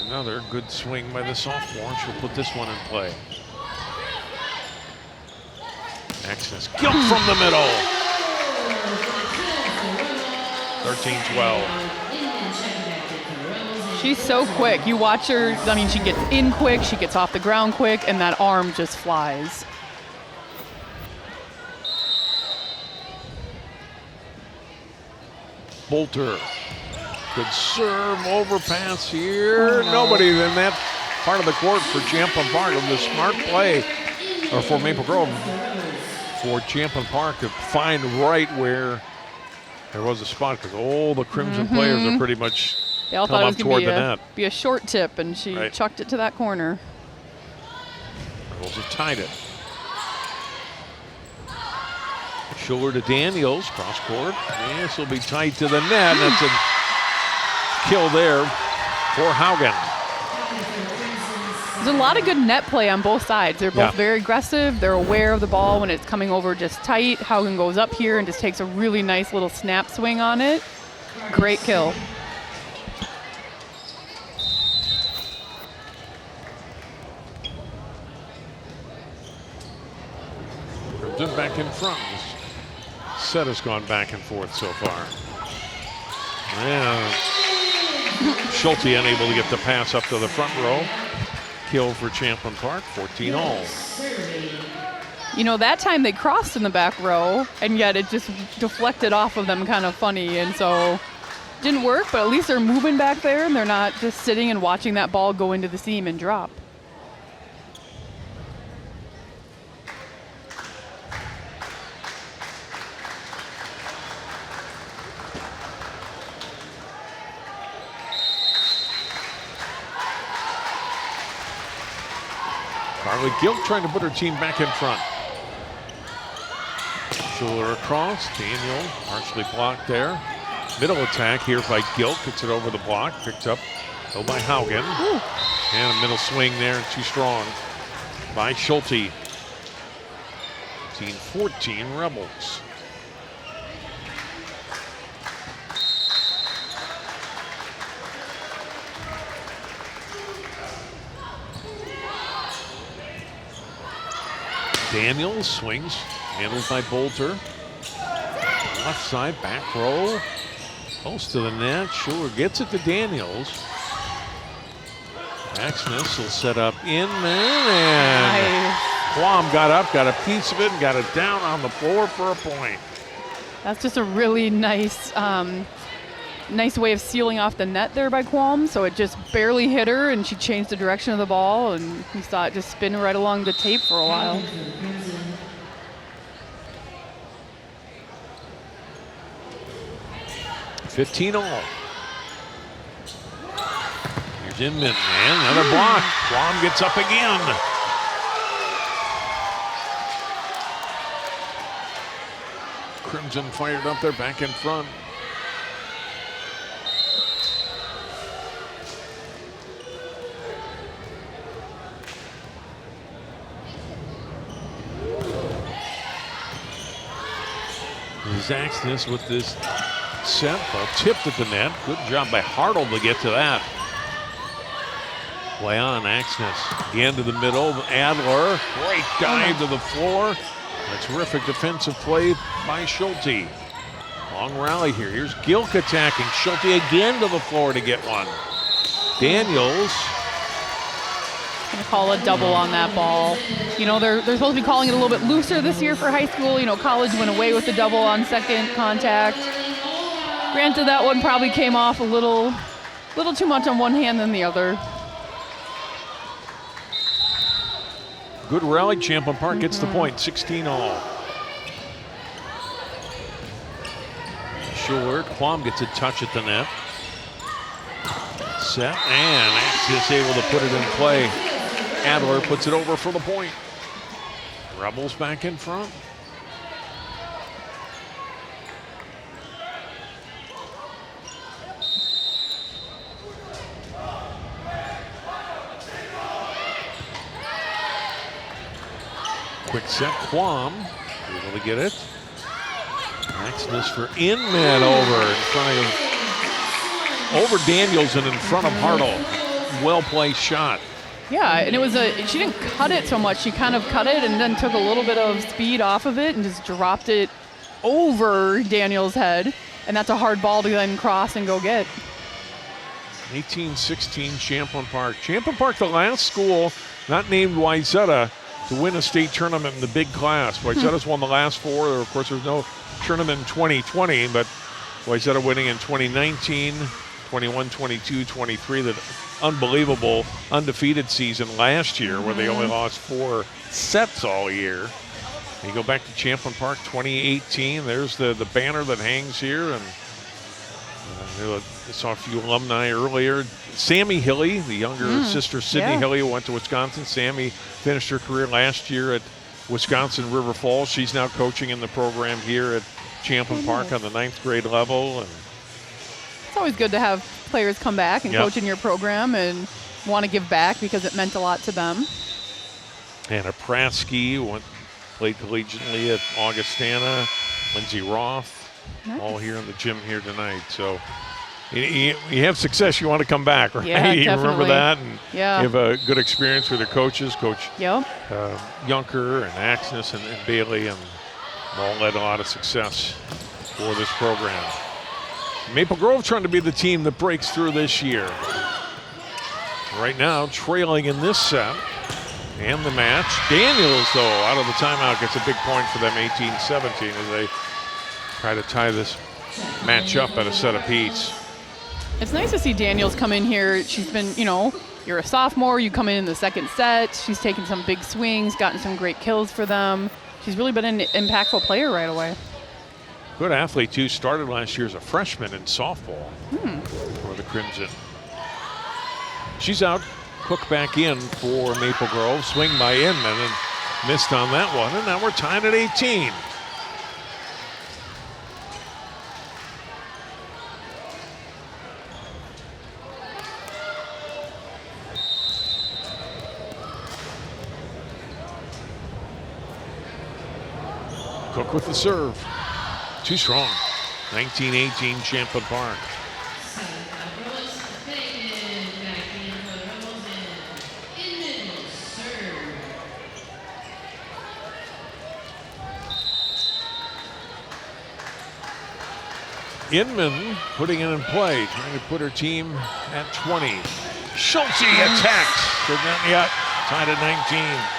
Another good swing by the sophomore. She'll put this one in play. Axness, Gilk from the middle. 13-12. She's so quick. You watch her, I mean, she gets in quick, she gets off the ground quick, and that arm just flies. Bolter. Good serve, overpass here. Nobody in that part of the court for Champlin Park. It was a smart play, or for Maple Grove, for Champlin Park to find right where there was a spot, because all the Crimson players are pretty much They all come thought it up was toward going the to net. be a short tip, and she Right. chucked it to that corner. Rebels have tied it. Schuler to Daniels, cross court. This will be tight to the net. That's a kill there for Haugen. There's a lot of good net play on both sides. They're both very aggressive. They're aware of the ball when it's coming over just tight. Haugen goes up here and just takes a really nice little snap swing on it. Great kill. Crimson back in front. This set has gone back and forth so far. And Schulte unable to get the pass up to the front row. Kill for Champlin Park, 14-all. You know, that time they crossed in the back row, and yet it just deflected off of them kind of funny, and so didn't work, but at least they're moving back there, and they're not just sitting and watching that ball go into the seam and drop. Carly Gilk trying to put her team back in front. Schuler across, Daniel partially blocked there. Middle attack here by Gilk, gets it over the block, picked up though by Haugen. And a middle swing there, too strong by Schulte. 14 Rebels. Daniels swings, handled by Bolter. Left side, back row. Close to the net. Schuler gets it to Daniels. Axness will set up in there, and Quam got up, got a piece of it, and got it down on the floor for a point. That's just a really nice nice way of sealing off the net there by Quam. So it just barely hit her, and she changed the direction of the ball, and you saw it just spin right along the tape for a while. $15-all. Here's Inman, and another block. Quam gets up again. Crimson fired up there, back in front. Axness with this set, ball tipped at the net. Good job by Hartle to get to that. Play on, Axness again to the middle. Adler, great dive to the floor. A terrific defensive play by Schulte. Long rally here. Here's Gilk attacking. Schulte again to the floor to get one. Daniels. Gonna call a double on that ball. You know, they're supposed to be calling it a little bit looser this year for high school. You know, college went away with the double on second contact. Granted, that one probably came off a little too much on one hand than the other. Good rally. Champlin Park gets the point, 16-all. Sure, Quam gets a touch at the net. Set, and Axis able to put it in play. Adler puts it over for the point. Rebels back in front. Quick set, Quam able to get it. Axis for Inman over Daniels and in front of Hartle. Well placed shot. Yeah, and it was she didn't cut it so much. She kind of cut it and then took a little bit of speed off of it and just dropped it over Daniels' head. And that's a hard ball to then cross and go get. 18-16 Champlin Park. Champlin Park, the last school not named Wayzata to win a state tournament in the big class. Wayzata's won the last four. Of course, there's no tournament in 2020, but Wayzata winning in 2019, 21, 22, 23, the unbelievable undefeated season last year where they only lost 4 sets all year. You go back to Champlin Park 2018, there's the banner that hangs here, and I saw a few alumni earlier. Sammy Hilly, the younger sister Sydney Hilly, who went to Wisconsin. Sammy finished her career last year at Wisconsin River Falls. She's now coaching in the program here at Champlin Park on the 9th grade level. And it's always good to have players come back and coach in your program and want to give back because it meant a lot to them. Anna Pratsky played collegiately at Augustana. Lindsay Roth, all here in the gym here tonight. So you have success, you want to come back, right? Yeah, you definitely. remember that, and you have a good experience with your coaches, Coach Junker and Axis and Bailey, and all led a lot of success for this program. Maple Grove trying to be the team that breaks through this year. Right now, trailing in this set and the match. Daniels, though, out of the timeout, gets a big point for them, 18-17, as they try to tie this match up at a set apiece. It's nice to see Daniels come in here. She's been, you're a sophomore, you come in the second set. She's taken some big swings, gotten some great kills for them. She's really been an impactful player right away. Good athlete, too. Started last year as a freshman in softball for the Crimson. She's out. Cook back in for Maple Grove. Swing by Inman and missed on that one. And now we're tied at 18. Cook with the serve. Too strong. 19-18 Champlin Park. Inman putting it in play, trying to put her team at 20. Schultze attacks. But not yet. Tied at 19.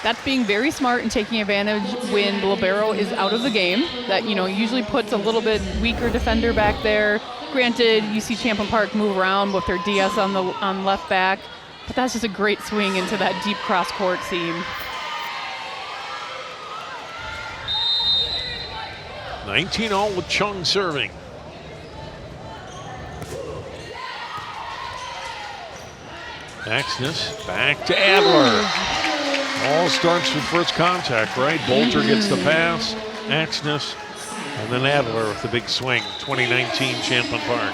That's being very smart and taking advantage when the libero is out of the game. That, usually puts a little bit weaker defender back there. Granted, you see Champlin Park move around with their DS on left back, but that's just a great swing into that deep cross-court seam. 19-all with Chung serving. Axis back to Adler. All starts with first contact, right? Bolter gets the pass, Axis, and then Adler with the big swing. 2019 Champlin Park.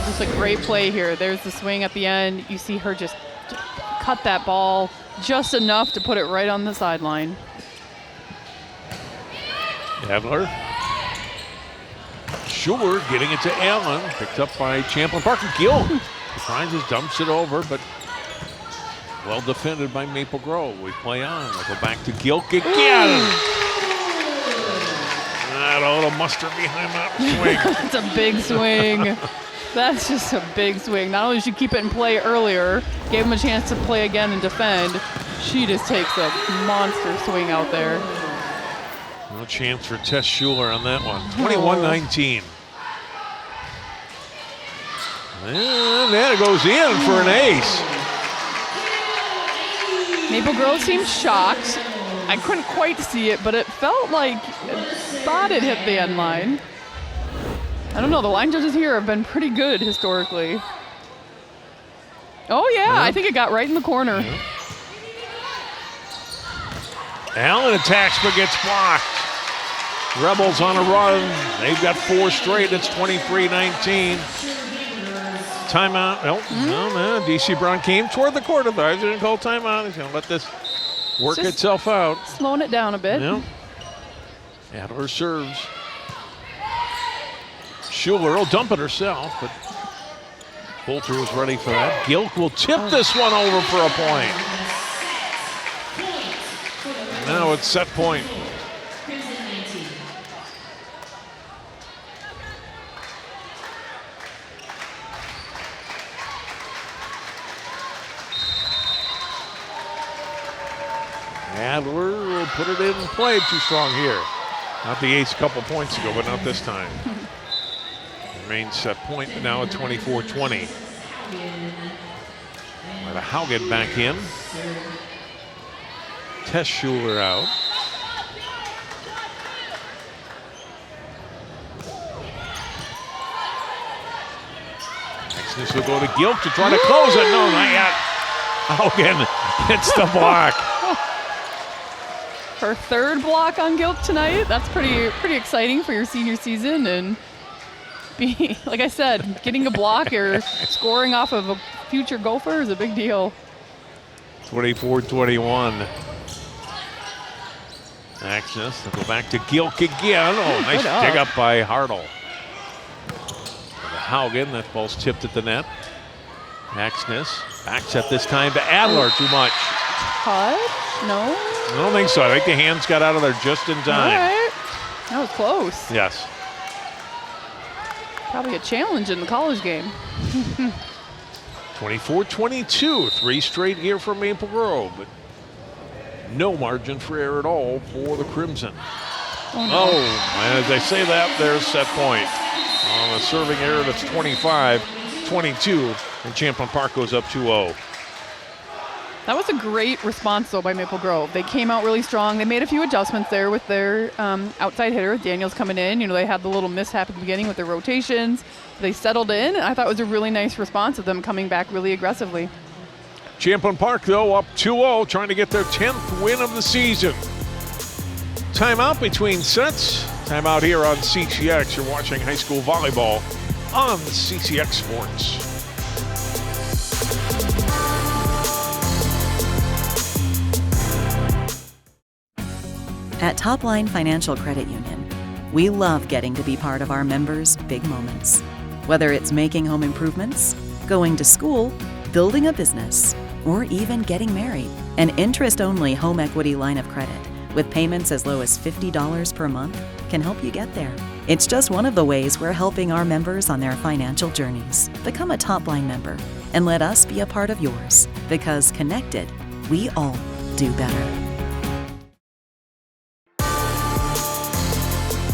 Just a great play here. There's the swing at the end. You see her just cut that ball just enough to put it right on the sideline. Adler. Schuler getting it to Allen. Picked up by Champlin Park. Gill surprises, dumps it over, but well defended by Maple Grove. We play on. We'll go back to Gilk again. got a little mustard behind that swing. That's a big swing. That's just a big swing. Not only did she keep it in play earlier, gave him a chance to play again and defend, she just takes a monster swing out there. No chance for Tess Schuler on that one. 21-19. And that goes in for an ace. Maple Grove seemed shocked. I couldn't quite see it, but it felt like thought it hit the end line. I don't know, the line judges here have been pretty good historically. Oh yeah, I think it got right in the corner. Allen attacks but gets blocked. Rebels on a run. They've got 4 straight. It's 23-19. Timeout. No, DC Brown came toward the court. I didn't call timeout. He's going to let this work itself out. Slowing it down a bit. Yep. Adler serves. Schuler will dump it herself, but Bolter was ready for that. Gilk will tip this one over for a point. Now it's set point. Adler will put it in play. Too strong here. Not the ace a couple points ago, but not this time. Remains set point now at 24-20. Haugen back in. Tess Schuler out. Next this will go to Gilk to try to close it. No, not yet. Haugen gets the block. Her third block on Gilk tonight. That's pretty exciting for your senior season, and like I said, getting a block or scoring off of a future Gopher is a big deal. 24-21. Axis, they'll go back to Gilk again. Oh, nice dig up by Hartle. Haugen, that ball's tipped at the net. Axness, back set this time to Adler, too much. Touch? No? I don't think so. I think the hands got out of there just in time. All right. That was close. Yes. Probably a challenge in the college game. 24-22, 3 straight here from Maple Grove, but no margin for error at all for the Crimson. And as I say that, there's set point. On a serving error, that's 25-22, and Champlin Park goes up 2-0. That was a great response, though, by Maple Grove. They came out really strong. They made a few adjustments there with their outside hitter, Daniels, coming in. You know, they had the little mishap at the beginning with their rotations. They settled in, and I thought it was a really nice response of them coming back really aggressively. Champlin Park, though, up 2-0, trying to get their 10th win of the season. Timeout between sets. Timeout here on CCX. You're watching high school volleyball on CCX Sports. At Topline Financial Credit Union, we love getting to be part of our members' big moments. Whether it's making home improvements, going to school, building a business, or even getting married. An interest-only home equity line of credit with payments as low as $50 per month can help you get there. It's just one of the ways we're helping our members on their financial journeys. Become a Topline member and let us be a part of yours, because connected, we all do better.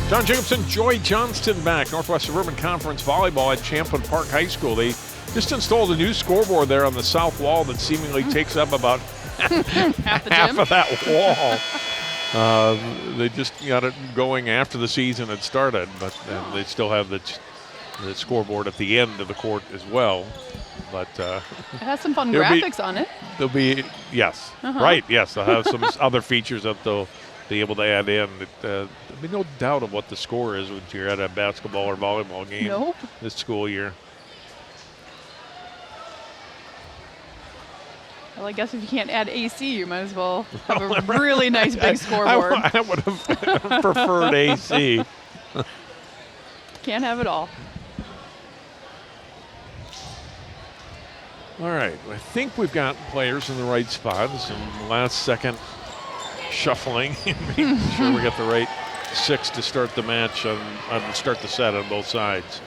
John Jacobson, Joy Johnston back. Northwest Suburban Conference Volleyball at Champlin Park High School. They just installed a new scoreboard there on the south wall that seemingly takes up about half of that wall. They just got it going after the season had started, but they still have the scoreboard at the end of the court as well. But it has some fun graphics on it. There'll be, yes, right, yes. They'll have some other features that they'll be able to add in. There'll be no doubt of what the score is when you're at a basketball or volleyball game this school year. Well, I guess if you can't add AC, you might as well have a really nice big scoreboard. I would have preferred AC. Can't have it all. All right, I think we've got players in the right spot. Some last second shuffling, making sure we got the right 6 to start the match start the set on both sides.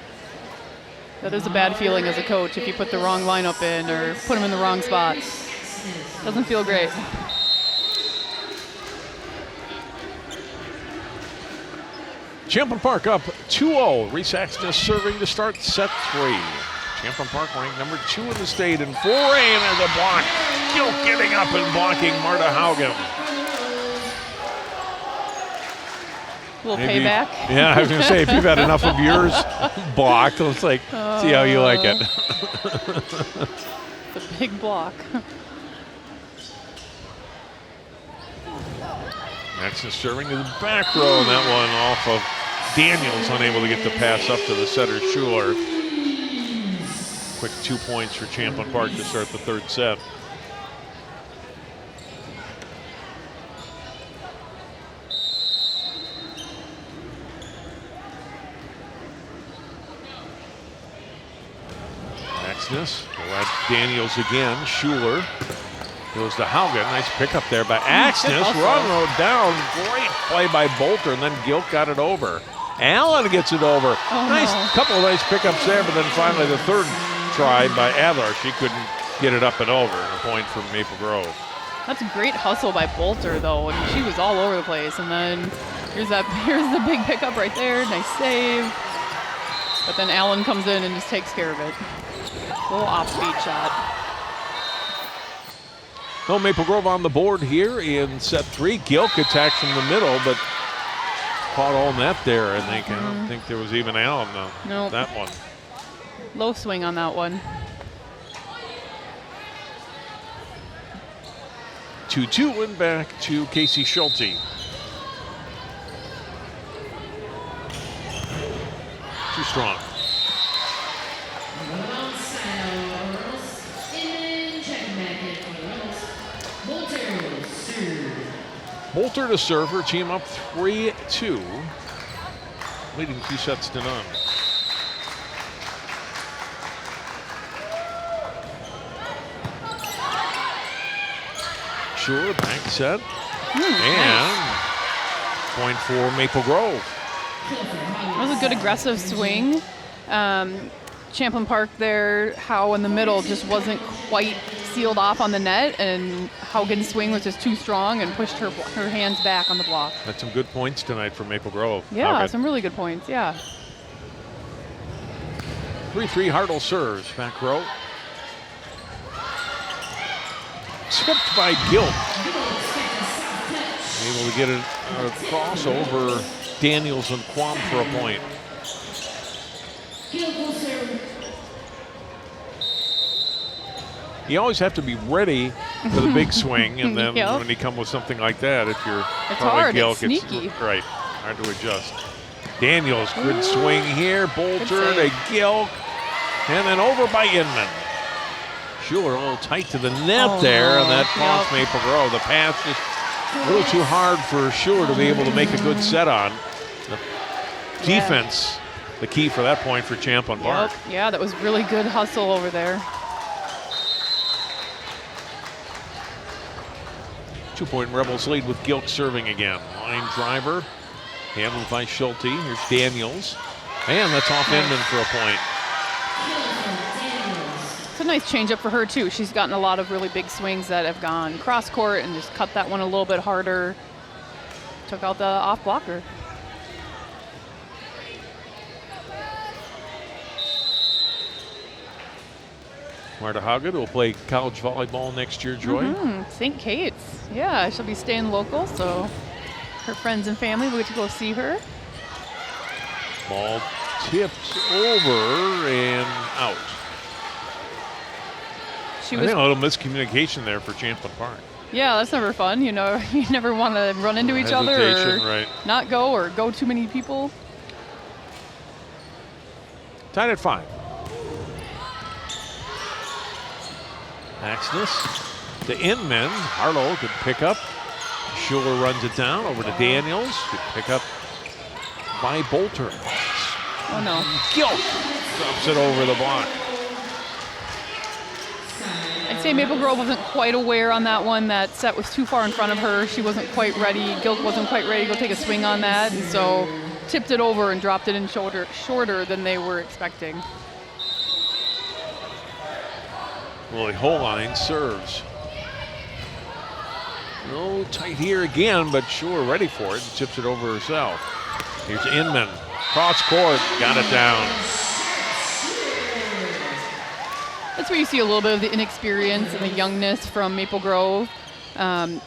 That is a bad feeling as a coach if you put the wrong lineup in or put them in the wrong spot. Doesn't feel great. Champlin Park up 2-0. Reese Axness serving to start set 3. Champlin Park ranked number 2 in the state in 4A, and there's a block. Gilk getting up and blocking Marta Haugen. A little payback. Yeah, I was going to say, if you've had enough of yours blocked, let's see how you like it. It's a big block. Axness serving to the back row, and that one off of Daniels, unable to get the pass up to the setter, Schuler. Quick 2 points for Champlin Park to start the third set. Axness, we'll add Daniels again. Schuler goes to Haugen. Nice pickup there by Axness. Run down. Great play by Bolter, and then Gilk got it over. Allen gets it over. Couple of nice pickups there, but then finally the third try by Adler. She couldn't get it up and over. A point from Maple Grove. That's a great hustle by Bolter, though. I mean, she was all over the place, and then here's the big pickup right there. Nice save. But then Allen comes in and just takes care of it. A little off-speed shot. No Maple Grove on the board here in set 3. Gilk attacks from the middle, but caught all net there, I think. I don't think there was even Allen on that one. Low swing on that one. 2-2 and back to Casey Schulte. Too strong. Bolter to serve her team up 3-2, leading 2-0. Sure, back set, and point for Maple Grove. That was a good aggressive swing. Champlin Park there, Howe in the middle just wasn't quite sealed off on the net, and Haugen's swing was just too strong and pushed her hands back on the block. Had some good points tonight from Maple Grove. Yeah, some really good points, yeah. 3-3 Hartle serves, back row. Swept by Gilk. Able to get it across over Daniels and Quam for a point. You always have to be ready for the big swing, and then when you come with something like that, if you're hard, Gilk, it's sneaky. Right, hard to adjust. Daniels, good swing here. Bolter to Gilk, and then over by Inman. Schuler a little tight to the net there, and that cost Maple Grove. The pass just a little too hard for Schuler to be able to make a good set on. The defense, the key for that point for Champlin Park. Yeah, that was really good hustle over there. 2-point Rebels lead with Gilk serving again. Line driver, handled by Schulte. Here's Daniels. And that's off Inman for a point. It's a nice changeup for her, too. She's gotten a lot of really big swings that have gone cross court and just cut that one a little bit harder. Took out the off blocker. Marta Haugen will play college volleyball next year, Joy. St. Kate's. Yeah, she'll be staying local, so her friends and family will get to go see her. Ball tips over and out. I think a little miscommunication there for Champlin Park. Yeah, that's never fun. You know, you never want to run into each other or not go or go too many people. Tied at 5. Axness to Inman. Harlow could pick up. Schuler runs it down over to Daniels. Good pick up by Bolter. Oh no. Gilk drops it over the block. I'd I'd say Maple Grove wasn't quite aware on that one. That set was too far in front of her. She wasn't quite ready. Gilk wasn't quite ready to go take a swing on that, and so tipped it over and dropped it in shorter than they were expecting. Lily Holine serves. No tight here again, but sure, ready for it. Tips it over herself. Here's Inman. Cross court, got it down. That's where you see a little bit of the inexperience and the youngness from Maple Grove.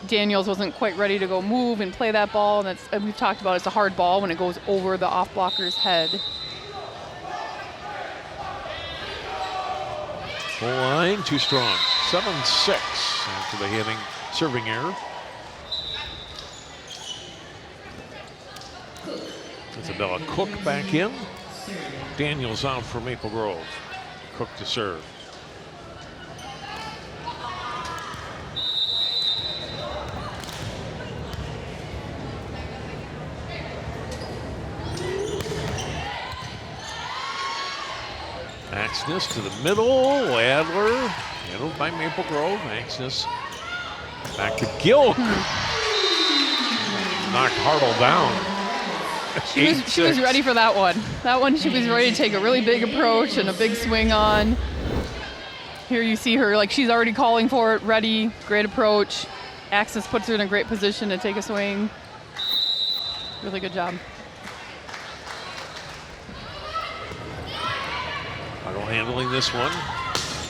Daniels wasn't quite ready to go move and play that ball. And that's, we've talked about it's a hard ball when it goes over the off blocker's head. Holine, too strong. 7-6 after the hitting serving error. Isabella Cook back in. Daniels out for Maple Grove. Cook to serve. Axness to the middle. Adler handled by Maple Grove. Axness back to Gilk. Knocked Hartle down. She was ready for that one. That one she was ready to take a really big approach and a big swing on. Here you see her, like she's already calling for it, ready, great approach. Axis puts her in a great position to take a swing. Really good job. Hartle handling this one.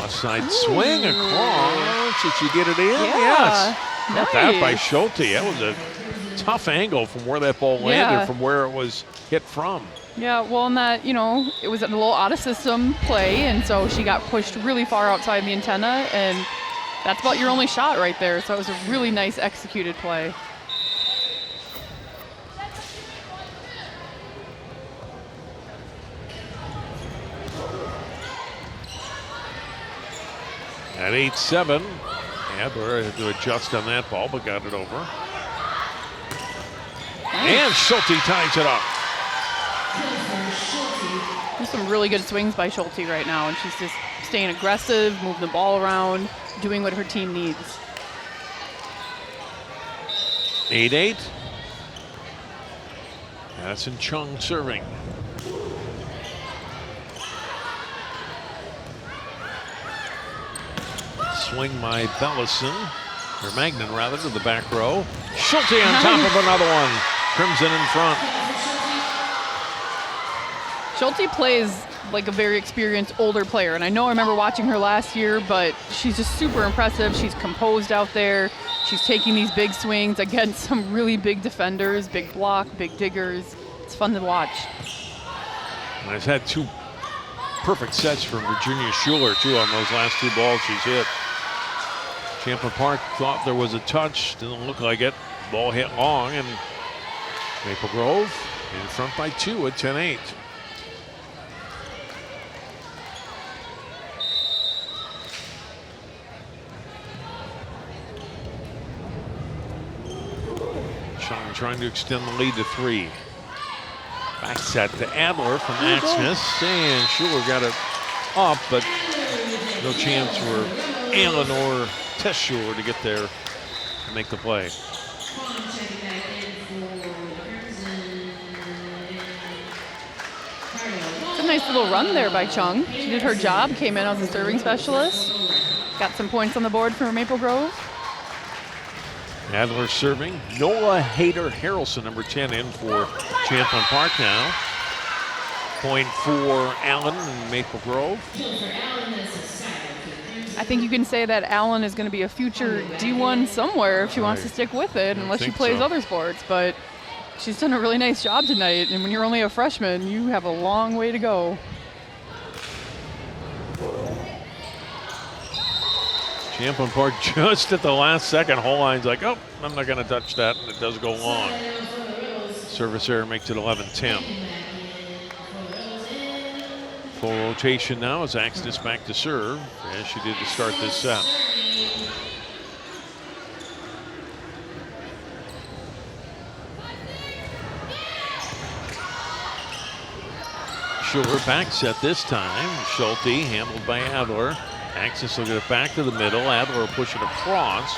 Left side swing across. Did she get it in? Yeah, Yes. Not that by nice. Schulte. That was a tough angle from where that ball landed, from where it was hit from. Yeah, well, and that, you know, it was a little out of system play, and so she got pushed really far outside the antenna, and that's about your only shot right there. So it was a really nice executed play. At 8-7, Adler had to adjust on that ball, but got it over. And Schulte ties it up. There's some really good swings by Schulte right now, and she's just staying aggressive, moving the ball around, doing what her team needs. 8-8. Madison Chung serving. Swing by Bellison, or Magnan rather, to the back row. Schulte on top of another one. Crimson in front. Schulte plays like a very experienced older player, and I remember watching her last year, but she's just super impressive. She's composed out there. She's taking these big swings against some really big defenders, big block, big diggers. It's fun to watch. And I've had two perfect sets from Virginia Schuler, too, on those last two balls she's hit. Champlin Park thought there was a touch, didn't look like it. Ball hit long, and Maple Grove in front by 2 at 10-8. Chung trying to extend the lead to 3. Back set to Adler from Axness, and Schuler got it up, but no chance for Allen or Tess Schuler to get there and make the play. It's a nice little run there by Chung. She did her job, came in as a serving specialist, got some points on the board for Maple Grove. Adler serving. Noah Hayter-Harrelson, number 10, in for Champlin Park now. Point for Allen and Maple Grove. I think you can say that Allen is going to be a future D1 somewhere if she wants to stick with it, unless she plays other sports. But she's done a really nice job tonight, and when you're only a freshman, you have a long way to go. Champlin Park just at the last second. Holine's like, oh, I'm not going to touch that, and it does go long. Service error makes it 11-10. Full rotation now as Axness back to serve, as she did to start this set. Schuler back set this time. Schulte handled by Adler. Axis will get it back to the middle. Adler will push it across.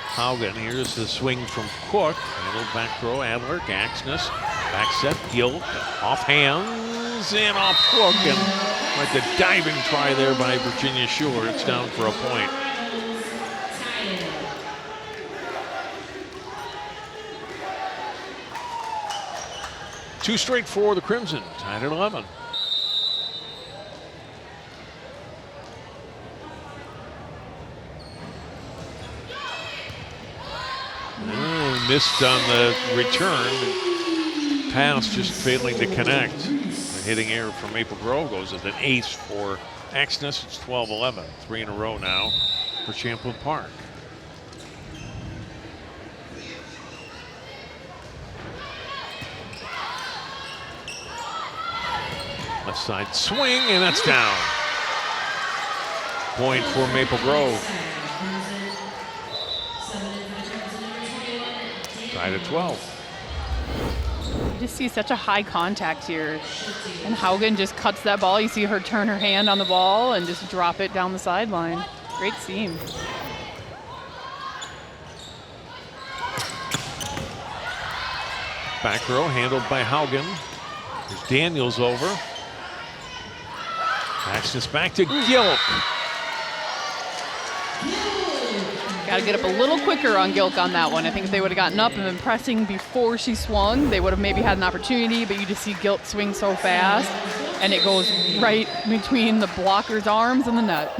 Haugen, here's the swing from Cook. Handled back throw, Adler, Axness. Back set, Gilk, off hands and off Cook. And like the diving try there by Virginia Schuler. It's down for a point. Two straight for the Crimson, tied at 11. Missed on the return. Pass just failing to connect. The hitting error from Maple Grove goes as an ace for Axness. It's 12-11. 3 in a row now for Champlin Park. Left side swing, and that's down. Point for Maple Grove. Tied at 12. You just see such a high contact here. And Haugen just cuts that ball. You see her turn her hand on the ball and just drop it down the sideline. Great seam. Back row handled by Haugen. There's Daniels over. Axness back to Gilk. Got to get up a little quicker on Gilk on that one. I think if they would have gotten up and been pressing before she swung, they would have maybe had an opportunity, but you just see Gilk swing so fast, and it goes right between the blocker's arms and the net.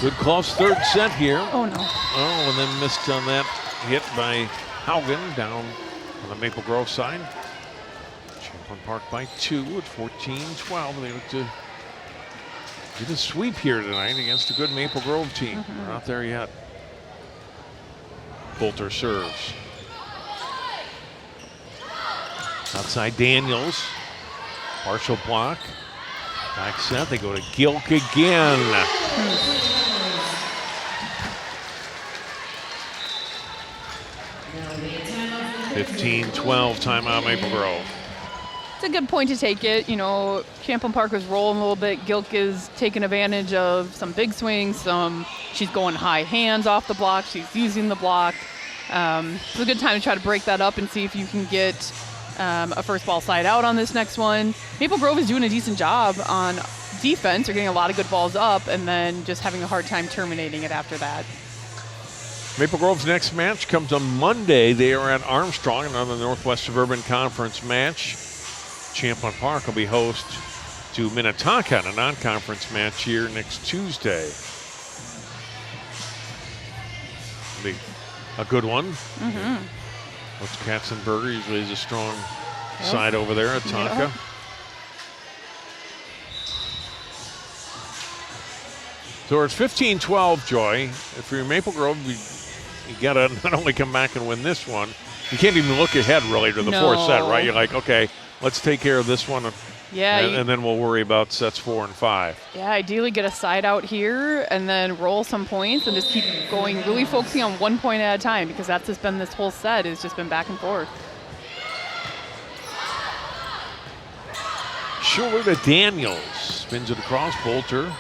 Good close third set here. Oh, no. Oh, and then missed on that hit by Haugen down on the Maple Grove side. Champlin Park by 2 at 14-12. They look to get a sweep here tonight against a good Maple Grove team. We're not there yet. Bolter serves. Outside Daniels. Partial block. Back set. They go to Gilk again. 15-12 timeout Maple Grove. It's a good point to take it. You know, Champlin Park was rolling a little bit. Gilk is taking advantage of some big swings. She's going high hands off the block. She's using the block. It's a good time to try to break that up and see if you can get a first ball side out on this next one. Maple Grove is doing a decent job on defense. They're getting a lot of good balls up and then just having a hard time terminating it after that. Maple Grove's next match comes on Monday. They are at Armstrong, another Northwest Suburban Conference match. Champlin Park will be host to Minnetonka in a non-conference match here next Tuesday. Be a good one. Coach Katzenberger usually is a strong side over there at Tonka. Yeah. So it's 15-12, Joy. If you're Maple Grove, you got to not only come back and win this one, you can't even look ahead really to the fourth set, right? You're like, okay, let's take care of this one, and then we'll worry about sets 4 and 5. Yeah, ideally get a side out here and then roll some points and just keep going, really focusing on 1 point at a time, because that's just been this whole set. It's just been back and forth. Schuler to Daniels. Spins it across. Bolter.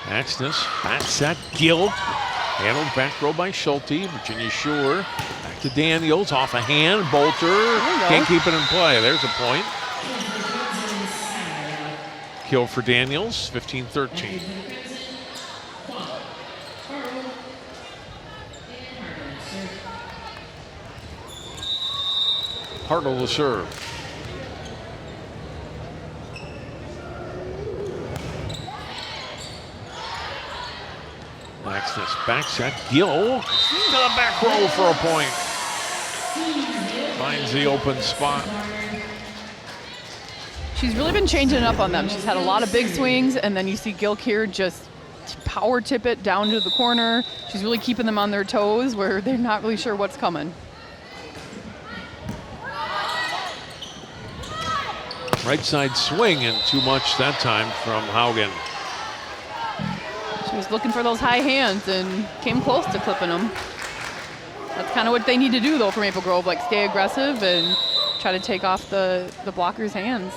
Axness. Back set. Gilk. Handled back row by Schulte. Virginia Schuler. Back to Daniels. Off a hand. Bolter. Can't keep it in play. There's a point. Kill for Daniels. 15-13. Hartle will serve. Axness back set. Gilk to the back row for a point. Finds the open spot. She's really been changing it up on them. She's had a lot of big swings, and then you see Gilk here just power tip it down to the corner. She's really keeping them on their toes where they're not really sure what's coming. Right side swing, and too much that time from Haugen. She was looking for those high hands and came close to clipping them. That's kind of what they need to do, though, for Maple Grove, like stay aggressive and try to take off the blocker's hands.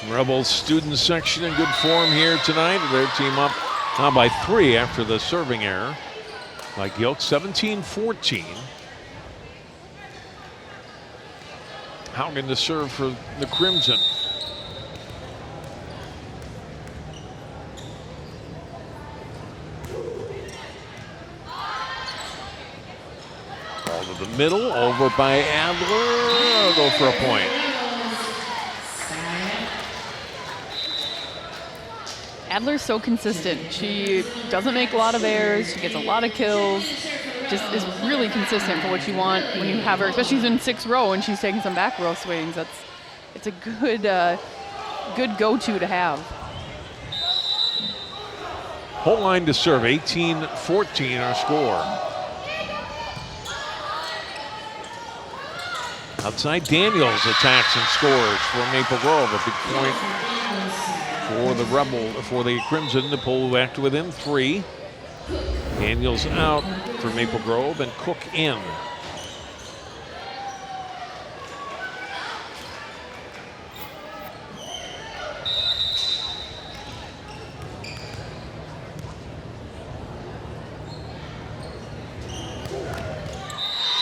Rebels student section in good form here tonight. Their team up now by 3 after the serving error by Gilk, 17-14. Haugen to serve for the Crimson. Ball to the middle, over by Adler. I'll go for a point. Adler's so consistent. She doesn't make a lot of errors. She gets a lot of kills. Just is really consistent for what you want when you have her, especially in 6th row and she's taking some back row swings. It's a good go-to to have. Whole line to serve, 18-14 our score. Outside Daniels attacks and scores for Maple Grove. A big point for the Crimson to pull back to within 3. Daniels out for Maple Grove and Cook in.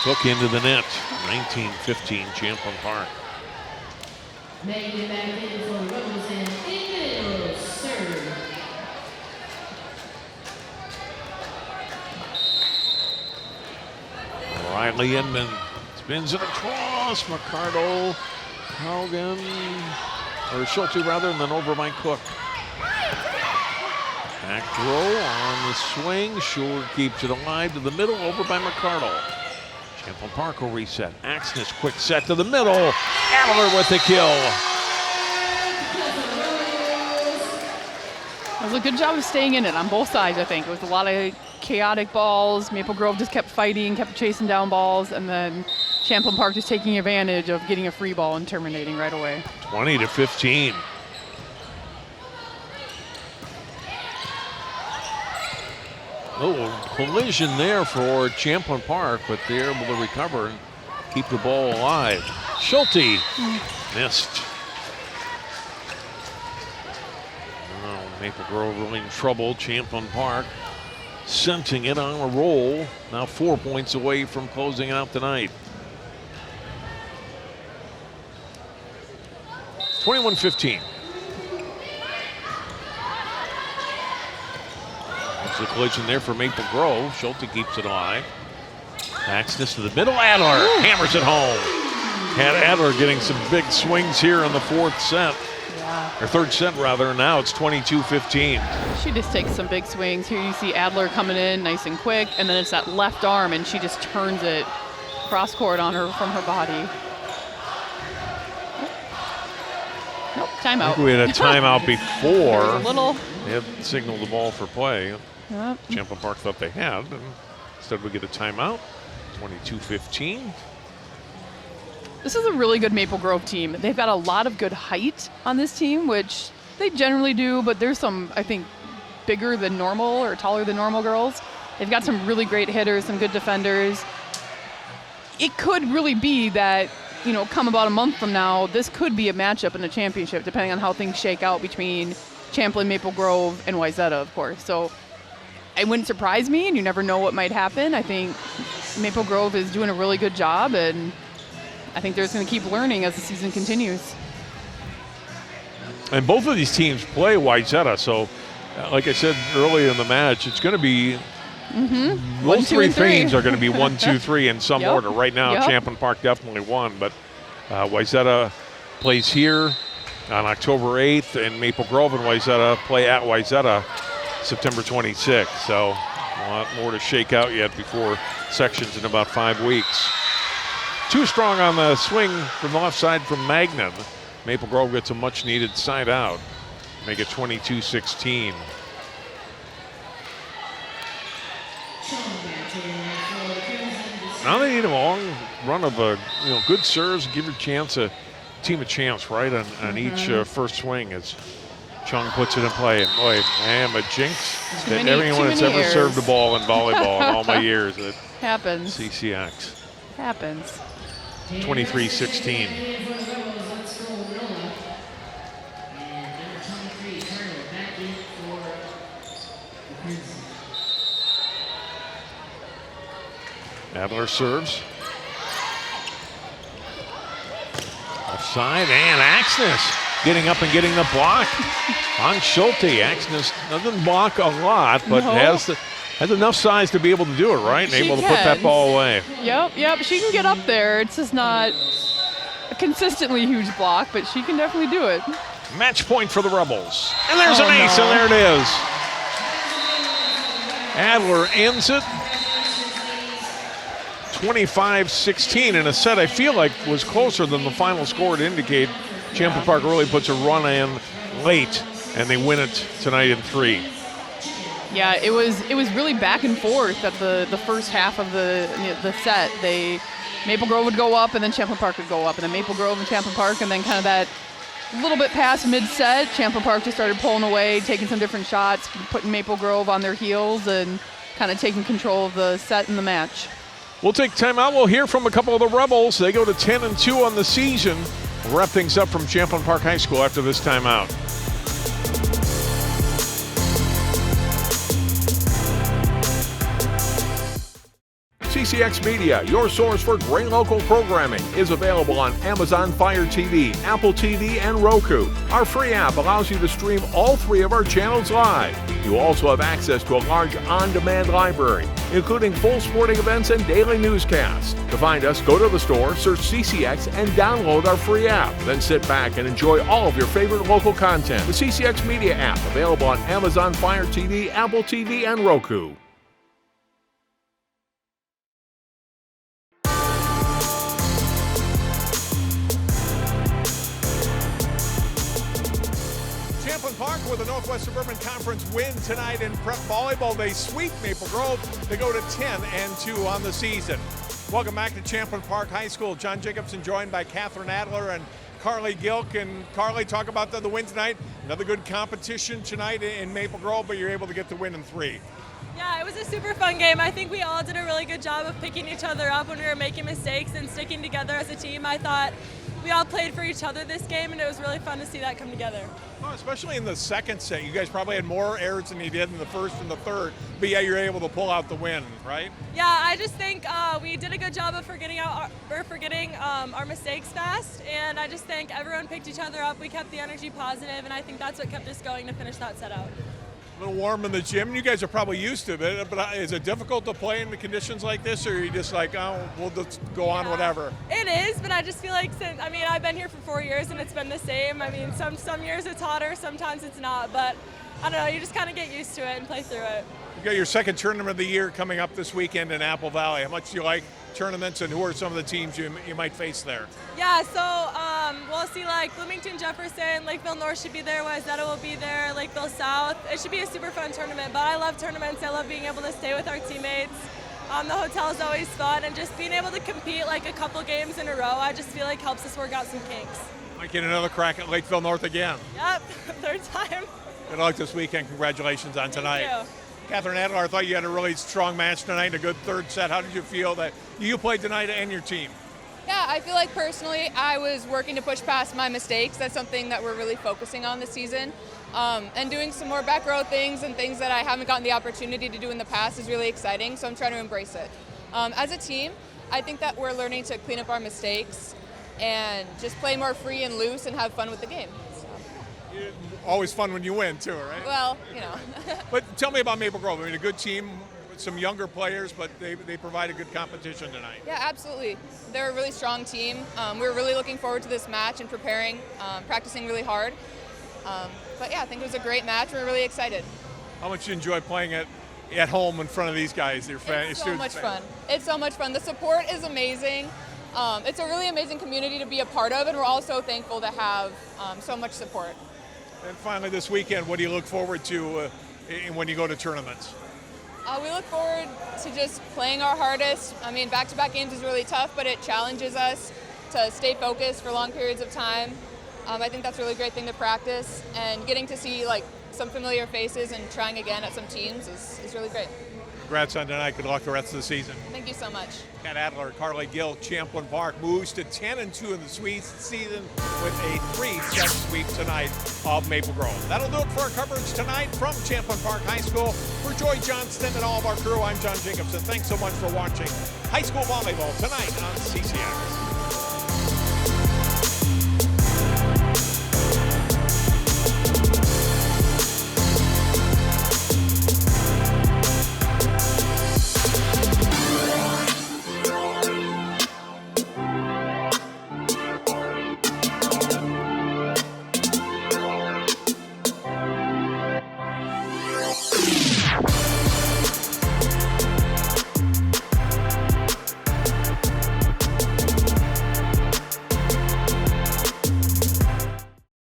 Cook into the net. 19-15 Champlin Park. Magnet back in for Rebels and Ingle serve. Riley Inman spins it across. McCardle, Haugen, or Schulte rather, and then over by Cook. Back row on the swing. Shore keeps it alive to the middle, over by McCardle. Champlin Park will reset. Axness, quick set to the middle. Adler with the kill. It was a good job of staying in it on both sides, I think. It was a lot of chaotic balls. Maple Grove just kept fighting, kept chasing down balls, and then Champlin Park just taking advantage of getting a free ball and terminating right away. 20-15. Oh, collision there for Champlin Park, but they're able to recover and keep the ball alive. Schulte missed. Oh, Maple Grove really in trouble. Champlin Park sensing it on a roll. Now 4 points away from closing it out tonight. 21-15. There's a collision there for Maple Grove. Schulte keeps it alive. Backs this to the middle. Adler hammers it home. Had Adler getting some big swings here in the 4th set. Yeah. Or 3rd set rather. Now it's 22-15. She just takes some big swings. Here you see Adler coming in nice and quick, and then it's that left arm, and she just turns it cross court on her from her body. Nope, timeout. I think we had a timeout before. A little. They had signaled the ball for play. Yep. Champlin Park thought they had, and instead we get a timeout. 22-15. This is a really good Maple Grove team. They've got a lot of good height on this team, which they generally do, but there's some, I think, bigger than normal or taller than normal girls. They've got some really great hitters, some good defenders. It could really be that, you know, come about a month from now, this could be a matchup in the championship, depending on how things shake out between Champlin, Maple Grove, and Wayzata, of course. So it wouldn't surprise me, and you never know what might happen. I think Maple Grove is doing a really good job, and I think they're just going to keep learning as the season continues. And both of these teams play Wayzata, so like I said earlier in the match, it's going to be those 3 teams are going to be 1, 2, 3 in some order. Right now, Champlin Park definitely won, but Wayzata plays here on October 8th, and Maple Grove and Wayzata play at Wayzata September 26th. So a lot more to shake out yet before sections in about 5 weeks. Too strong on the swing from the left side from Magnan. Maple Grove gets a much needed side out. Make it 22-16. Now they need a long run of good serves, give your team a chance right on each first swing as Chung puts it in play. And boy, I am a jinx that everyone that's ever served a ball in volleyball in all my years at Happens. CCX. Happens. 23-16. Adler serves. Offside, and Axness getting up and getting the block on Schulte. Axness doesn't block a lot, but has enough size to be able to do it, right? And able to put that ball away. Yep, she can get up there. It's just not a consistently huge block, but she can definitely do it. Match point for the Rebels. And there's an ace, and there it is. Adler ends it. 25-16 in a set I feel like was closer than the final score to indicate. Champlin Park really puts a run in late, and they win it tonight in 3. Yeah, it was really back and forth at the first half of the set. Maple Grove would go up, and then Champlin Park would go up, and then Maple Grove and Champlin Park, and then kind of that little bit past mid-set, Champlin Park just started pulling away, taking some different shots, putting Maple Grove on their heels, and kind of taking control of the set and the match. We'll take time out. We'll hear from a couple of the Rebels. They go to 10-2 on the season. We'll wrap things up from Champlin Park High School after this timeout. CCX Media, your source for great local programming, is available on Amazon Fire TV, Apple TV, and Roku. Our free app allows you to stream all 3 of our channels live. You also have access to a large on-demand library, including full sporting events and daily newscasts. To find us, go to the store, search CCX, and download our free app. Then sit back and enjoy all of your favorite local content. The CCX Media app, available on Amazon Fire TV, Apple TV, and Roku. Champlin Park with a Northwest Suburban Conference win tonight in prep volleyball. They sweep Maple Grove. They go to 10-2 on the season. Welcome back to Champlin Park High School. John Jacobson joined by Catherine Adler and Carly Gilk. And Carly, talk about the win tonight. Another good competition tonight in Maple Grove, but you're able to get the win in 3. Yeah, it was a super fun game. I think we all did a really good job of picking each other up when we were making mistakes and sticking together as a team. I thought we all played for each other this game, and it was really fun to see that come together. Well, especially in the second set. You guys probably had more errors than you did in the first and the third, but yeah, you're able to pull out the win, right? Yeah, I just think we did a good job of forgetting our mistakes fast, and I just think everyone picked each other up. We kept the energy positive, and I think that's what kept us going to finish that set out. A little warm in the gym. You guys are probably used to it, but is it difficult to play in the conditions like this, or are you just like, oh, we'll just go on whatever? It is, but I just feel like I've been here for 4 years and it's been the same. I mean, some years it's hotter, sometimes it's not, but I don't know, you just kind of get used to it and play through it. You got your second tournament of the year coming up this weekend in Apple Valley. How much do you like tournaments, and who are some of the teams you might face there? Yeah, so we'll see like Bloomington, Jefferson, Lakeville North should be there, Wayzata will be there, Lakeville South. It should be a super fun tournament, but I love tournaments. I love being able to stay with our teammates. The hotel is always fun, and just being able to compete like a couple games in a row, I just feel like helps us work out some kinks. Might get another crack at Lakeville North again. Yep, third time. Good luck this weekend. Congratulations on tonight. Thank you. Catherine Adler, I thought you had a really strong match tonight, a good third set. How did you feel that you played tonight and your team? Yeah, I feel like personally I was working to push past my mistakes. That's something that we're really focusing on this season. And doing some more back row things and things that I haven't gotten the opportunity to do in the past is really exciting, so I'm trying to embrace it. As a team, I think that we're learning to clean up our mistakes and just play more free and loose and have fun with the game. Always fun when you win, too, right? Well, you know. But tell me about Maple Grove. I mean, a good team, some younger players, but they provide a good competition tonight. Yeah, absolutely. They're a really strong team. We're really looking forward to this match and preparing, practicing really hard. But yeah, I think it was a great match. We're really excited. How much do you enjoy playing at home in front of these guys, your fans? It's so much fun. It's so much fun. The support is amazing. It's a really amazing community to be a part of, and we're all so thankful to have so much support. And finally this weekend, what do you look forward to when you go to tournaments? We look forward to just playing our hardest. I mean, back-to-back games is really tough, but it challenges us to stay focused for long periods of time. I think that's a really great thing to practice, and getting to see like some familiar faces and trying again at some teams is really great. Congrats on tonight. Good luck the rest of the season. Thank you so much. Kat Adler, Carly Gill, Champlin Park moves to 10-2 in the season with a 3-set sweep tonight of Maple Grove. That'll do it for our coverage tonight from Champlin Park High School. For Joy Johnston and all of our crew, I'm John Jacobson. Thanks so much for watching high school volleyball tonight on CCX.